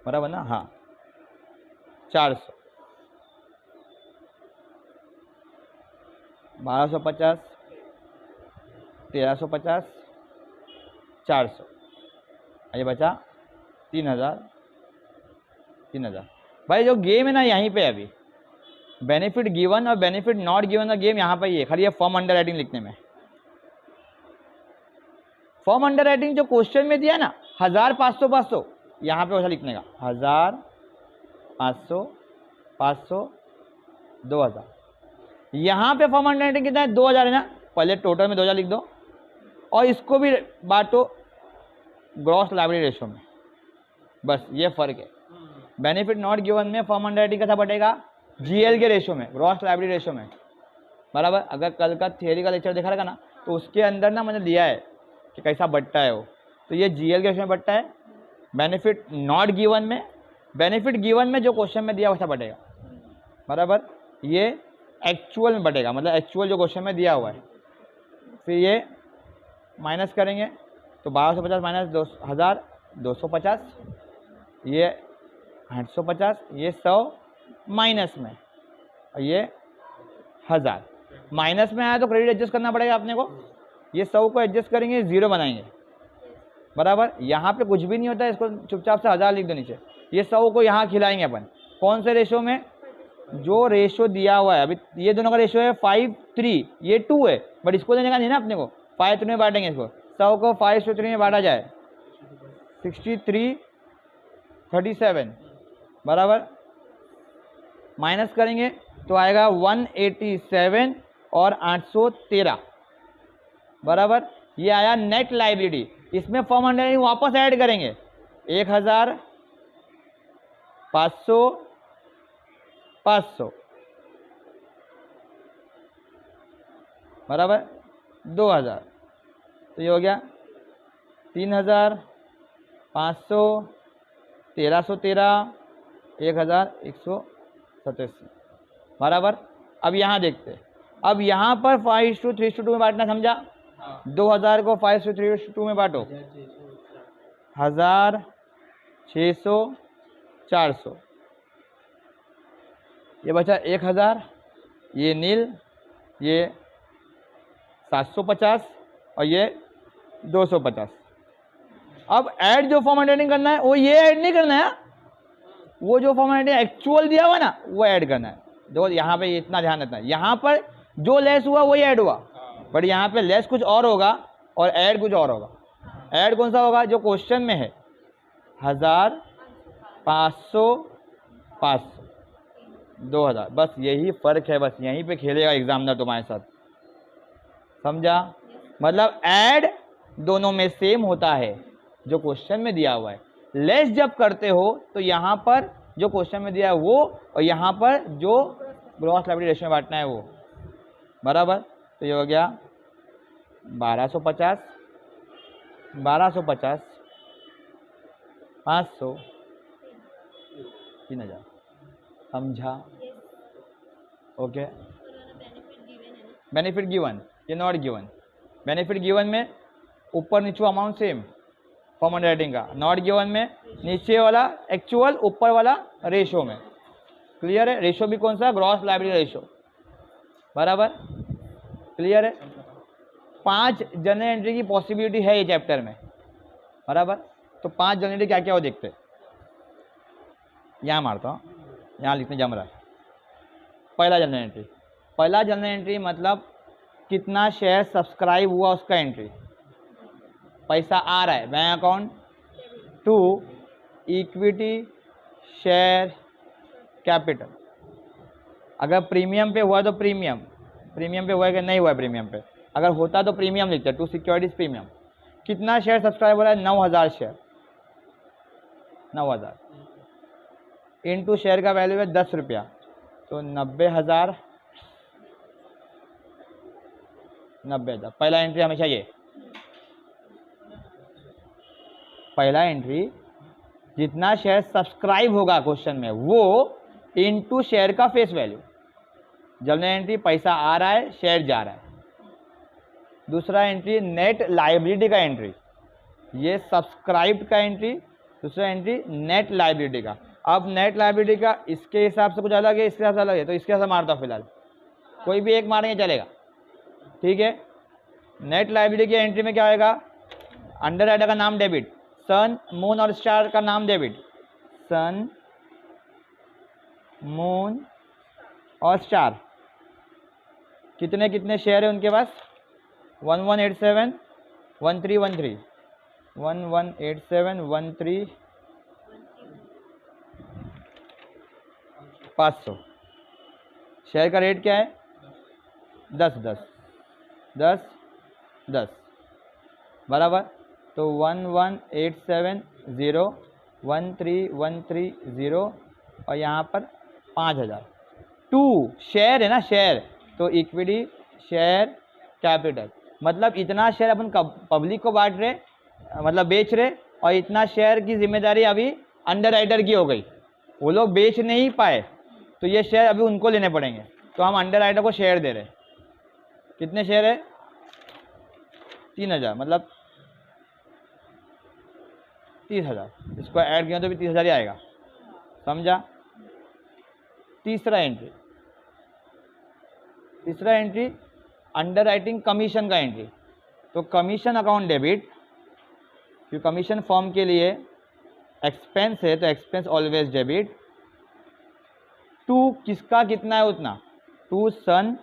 बराबर ना। हाँ 400, 1250, 1350, 400, ये बचा 3000। भाई जो गेम है ना यहीं पे अभी बेनिफिट गिवन और बेनिफिट नॉट गिवन का गेम यहाँ पे ही है, खाली ये फॉर्म अंडर राइटिंग लिखने में। फॉर्म अंडर राइटिंग जो क्वेश्चन में दिया ना 1000, 500, 500, यहाँ पे वैसा लिखने का 1000, 500, 500, 2000। यहाँ पे फॉर्म अंडर राइटिंग कितना है? 2000 है ना। पहले टोटल में 2000 लिख दो और इसको भी बांटो ग्रॉस लायबिलिटी रेशियो में। बस ये फर्क है। बेनिफिट नॉट गिवन में फॉर्म अंडर राइटिंग कैसा बटेगा? जीएल के रेशियो में, ग्रॉस लायबिलिटी रेशियो में बराबर। अगर कल का थियरी का लेक्चर देखा रहेगा ना तो उसके अंदर ना मैंने दिया है कि कैसा बटता है वो। तो ये जीएल के रेशियो में बटता है। बेनिफिट नॉट गिवन में, बेनिफिट गिवन में जो क्वेश्चन में दिया वैसा बटेगा बराबर। ये एक्चुअल में बटेगा, मतलब एक्चुअल जो क्वेश्चन में दिया हुआ है। फिर ये माइनस करेंगे तो 1250 माइनस 1000, 250, ये 850, ये 100 माइनस में और ये 1000 माइनस में आया तो क्रेडिट एडजस्ट करना पड़ेगा अपने को। ये 100 को एडजस्ट करेंगे, 0 बनाएंगे बराबर। यहाँ पे कुछ भी नहीं होता है, इसको चुपचाप से 1000 लिख दो नीचे। ये 100 को यहाँ खिलाएंगे अपन कौन से रेशो में? जो रेशो दिया हुआ है अभी, ये दोनों का रेशो है 5:3, ये 2 है, बट इसको देने का नहीं ना अपने को। 5:3 में बांटेंगे इसको। 100 को 5:3 में बांटा जाए 63:37 बराबर। माइनस करेंगे तो आएगा 187 और 813 बराबर। ये आया नेट लायबिलिटी। इसमें फॉर्म अंडर राइटिंग वापस ऐड करेंगे 1000, 500, 500 बराबर 2000। तो ये हो गया 3000, 500, 1313, 1187 बराबर। अब यहाँ देखते हैं। अब यहाँ पर 5:3:2 में बांटना, समझा? 2000 को 5:3:2 में बांटो 1000, 600, 400, ये बचा 1000, ये नील, ये 750 और ये 250। अब ऐड जो फॉर्म एडिटिंग करना है वो ये ऐड नहीं करना है, वो जो फॉर्म एडिटिंग एक्चुअल दिया हुआ ना वो ऐड करना है। देखो यहाँ पे इतना ध्यान रखना है, यहाँ पर जो लेस हुआ वही ऐड हुआ, बट यहाँ पे लेस कुछ और होगा और ऐड कुछ और होगा। ऐड कौन सा होगा? जो क्वेश्चन में है 1000, 500, 500, 2000, बस यही फ़र्क है, बस यहीं पे खेलेगा एग्जामिनर तुम्हारे साथ, समझा? मतलब ऐड दोनों में सेम होता है जो क्वेश्चन में दिया हुआ है। लेस जब करते हो तो यहाँ पर जो क्वेश्चन में दिया है वो, और यहाँ पर जो ग्रॉस लायबिलिटी रेशियो में बांटना है वो, बराबर। तो ये हो गया 1250, 1250, 500, 3000, समझा? ओके। बेनिफिट गिवन, ये नॉट गिवन। बेनिफिट गिवन में ऊपर नीचे अमाउंट सेम फॉर्म अंडरराइटिंग का, नॉट गिवन में नीचे वाला एक्चुअल, ऊपर वाला रेशो में। क्लियर है? रेशो भी कौन सा? ग्रॉस लायबिलिटी रेशो, बराबर। क्लियर है? 5 जनरल एंट्री की पॉसिबिलिटी है ये चैप्टर में, बराबर। तो 5 जनरल एंट्री क्या क्या हो देखते हैं। यहाँ मारता हूँ, यहाँ लिखने जम रहा है। पहला जनरल एंट्री, पहला जनरल एंट्री मतलब कितना शेयर सब्सक्राइब हुआ उसका एंट्री, पैसा आ रहा है bank account to equity share capital. अगर प्रीमियम पे हुआ तो प्रीमियम, प्रीमियम पे हुआ है कि नहीं हुआ है प्रीमियम पे, अगर होता तो प्रीमियम लिखते, टू सिक्योरिटीज प्रीमियम। कितना शेयर सब्सक्राइब हो रहा है? 9000 शेयर, 9000 इनटू शेयर का वैल्यू है 10 रुपया, तो 90,000, 90,000। पहला एंट्री हमेशा ये, पहला एंट्री जितना शेयर सब्सक्राइब होगा क्वेश्चन में वो इनटू शेयर का फेस वैल्यू। जनरल एंट्री पैसा आ रहा है, शेयर जा रहा है। दूसरा एंट्री नेट लायबिलिटी का एंट्री, ये सब्सक्राइब्ड का एंट्री। दूसरा एंट्री नेट लायबिलिटी का। अब नेट लायबिलिटी का इसके हिसाब से कुछ अलग है, इसके हिसाब से अलग है, तो इसके हिसाब से मारता हूँ फिलहाल, कोई भी एक मारेंगे चलेगा, ठीक है। नेट लायबिलिटी की एंट्री में क्या होगा? अंडरराइटर का नाम डेबिट, सन, मून और स्टार का नाम डेबिट, सन, मून और स्टार। कितने कितने शेयर है उनके पास? 1187 1313, 1187 13 500। शेयर का रेट क्या है? 10 10 10 10, बराबर। तो 11870 13130 और यहाँ पर 5000। 2 शेयर है ना, शेयर, तो इक्विटी शेयर कैपिटल, मतलब इतना शेयर अपन पब्लिक को बांट रहे, मतलब बेच रहे, और इतना शेयर की जिम्मेदारी अभी अंडरराइटर की हो गई। वो लोग बेच नहीं पाए तो ये शेयर अभी उनको लेने पड़ेंगे, तो हम अंडरराइटर को शेयर दे रहे। कितने शेयर है? 3000, मतलब 30,000। इसको ऐड किया तो भी 30,000 ही आएगा, समझा? तीसरा एंट्री, तीसरा एंट्री अंडरराइटिंग कमीशन का एंट्री। तो कमीशन अकाउंट डेबिट, क्योंकि कमीशन फॉर्म के लिए एक्सपेंस है तो एक्सपेंस ऑलवेज डेबिट। टू किसका कितना है उतना, टू सन,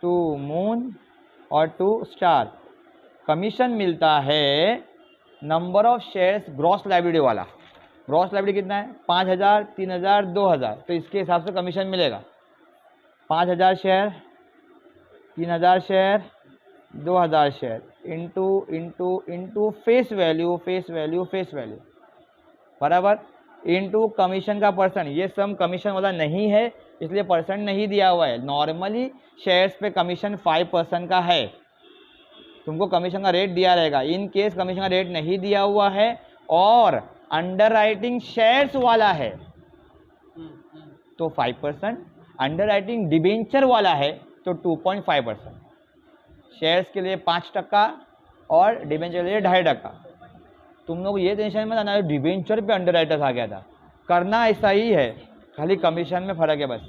टू मून और टू स्टार। कमीशन मिलता है number of shares gross liability वाला। ग्रॉस लायबिलिटी कितना है? 5000, 3000, 2000, तो इसके हिसाब से कमीशन मिलेगा। 5000 share, 3000 share, 2000 share, into into into face value, face value, face value, बराबर, इंटू कमीशन का परसेंट। ये सम कमीशन वाला नहीं है इसलिए परसेंट नहीं दिया हुआ है। नॉर्मली शेयर्स पे कमीशन 5% का है, तुमको कमीशन का रेट दिया रहेगा। इन केस कमीशन का रेट नहीं दिया हुआ है और अंडरराइटिंग शेयर्स वाला है तो 5%, अंडरराइटिंग डिबेंचर वाला है तो 2.5%। शेयर्स के लिए 5% और डिबेंचर के लिए 2.5%। तुम लोग ये टेंशन में ना, डिबेंचर पे अंडरराइटर्स आ गया था, करना ऐसा ही है, खाली कमीशन में फ़र्क है बस,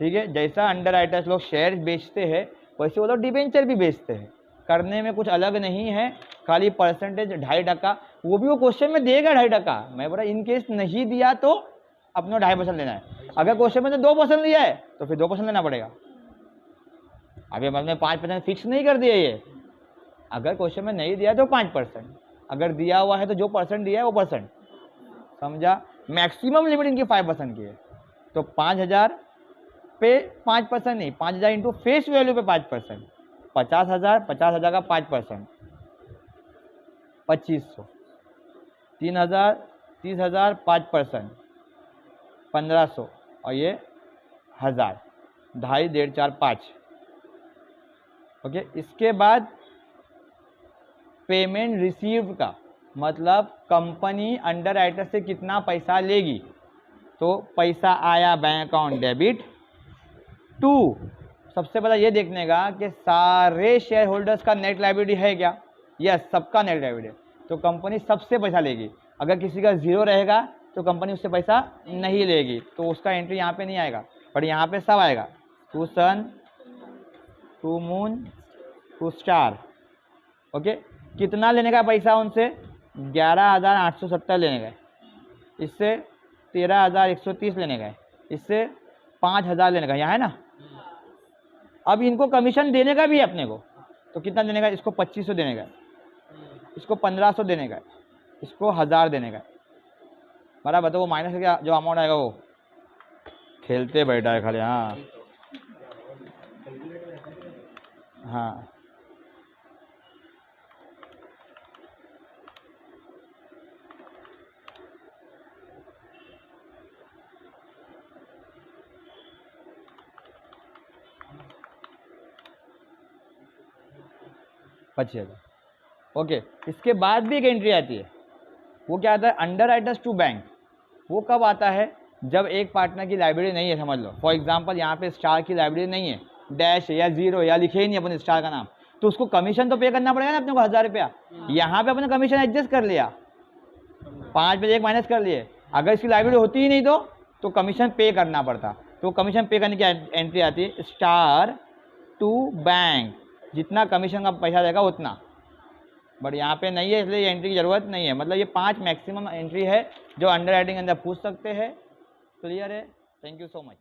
ठीक है। जैसा अंडरराइटर्स लोग शेयर बेचते हैं वैसे वो लोग डिबेंचर भी बेचते हैं, करने में कुछ अलग नहीं है, खाली परसेंटेज 2.5%, वो भी वो क्वेश्चन में देगा 2.5%। मैं बोला इन केस नहीं दिया तो अपना 2.5% लेना है। अगर क्वेश्चन में तो 2% लिया है तो फिर 2% लेना पड़ेगा। अभी मतलब 5% फिक्स नहीं कर दिया ये, अगर क्वेश्चन में नहीं दिया तो 5%, अगर दिया हुआ है तो जो परसेंट दिया है वो परसेंट, समझा। मैक्सिमम लिमिट इनकी 5% की है। तो 5,000 पे 5% नहीं, 5,000 इंटू फेस वैल्यू पे 5%, 50,000, 50,000 का 5%, 2,500, 3,000, 30,000 5%, 1,500, और ये 1,000, 2.5, 1.5, 4, 5। ओके, इसके बाद पेमेंट रिसीव्ड का मतलब कंपनी अंडर राइटर से कितना पैसा लेगी। तो पैसा आया बैंक अकाउंट डेबिट टू, सबसे पहले ये देखने का कि सारे शेयर होल्डर्स का नेट लायबिलिटी है क्या। यस, सबका नेट लायबिलिटी है, तो कंपनी सबसे पैसा लेगी। अगर किसी का जीरो रहेगा तो कंपनी उससे पैसा नहीं लेगी, तो उसका एंट्री यहाँ पे नहीं आएगा, पर यहाँ पे सब आएगा। To sun, to moon, to star. Okay, कितना लेने का पैसा उनसे, 11,870 लेने का, इससे 13,130 लेने का, इससे 5,000 लेने का, यहाँ है ना। अब इनको कमीशन देने का भी है अपने को, तो कितना देने का, इसको 2,500 देने का, इसको 1,500 देने का, इसको 1,000 देने का। बराबर, तो वो माइनस करके जो अमाउंट आएगा वो खेलते बैठा है खाली। हाँ हाँ, $25,000। ओके, इसके बाद भी एक एंट्री आती है, वो क्या आता है, अंडर राइटर्स टू बैंक। वो कब आता है, जब एक पार्टनर की लाइब्रेरी नहीं है, समझ लो फॉर एग्जांपल यहाँ पे स्टार की लाइब्रेरी नहीं है, डैश या जीरो या लिखे ही नहीं अपने स्टार का नाम, तो उसको कमीशन तो पे करना पड़ेगा ना अपने को, 1,000 रुपया। यहाँ पे अपने कमीशन एडजस्ट कर लिया, 5 में 1 माइनस कर लिए। अगर इसकी लाइब्रेरी होती ही नहीं तो कमीशन पे करना पड़ता, तो कमीशन पे करने की एंट्री आती है स्टार टू बैंक, जितना कमीशन का पैसा देगा उतना। बट यहाँ पे नहीं है, इसलिए एंट्री की ज़रूरत नहीं है। मतलब ये 5 मैक्सिमम एंट्री है जो अंडर राइटिंग अंदर पूछ सकते हैं। क्लियर है? Thank you so much.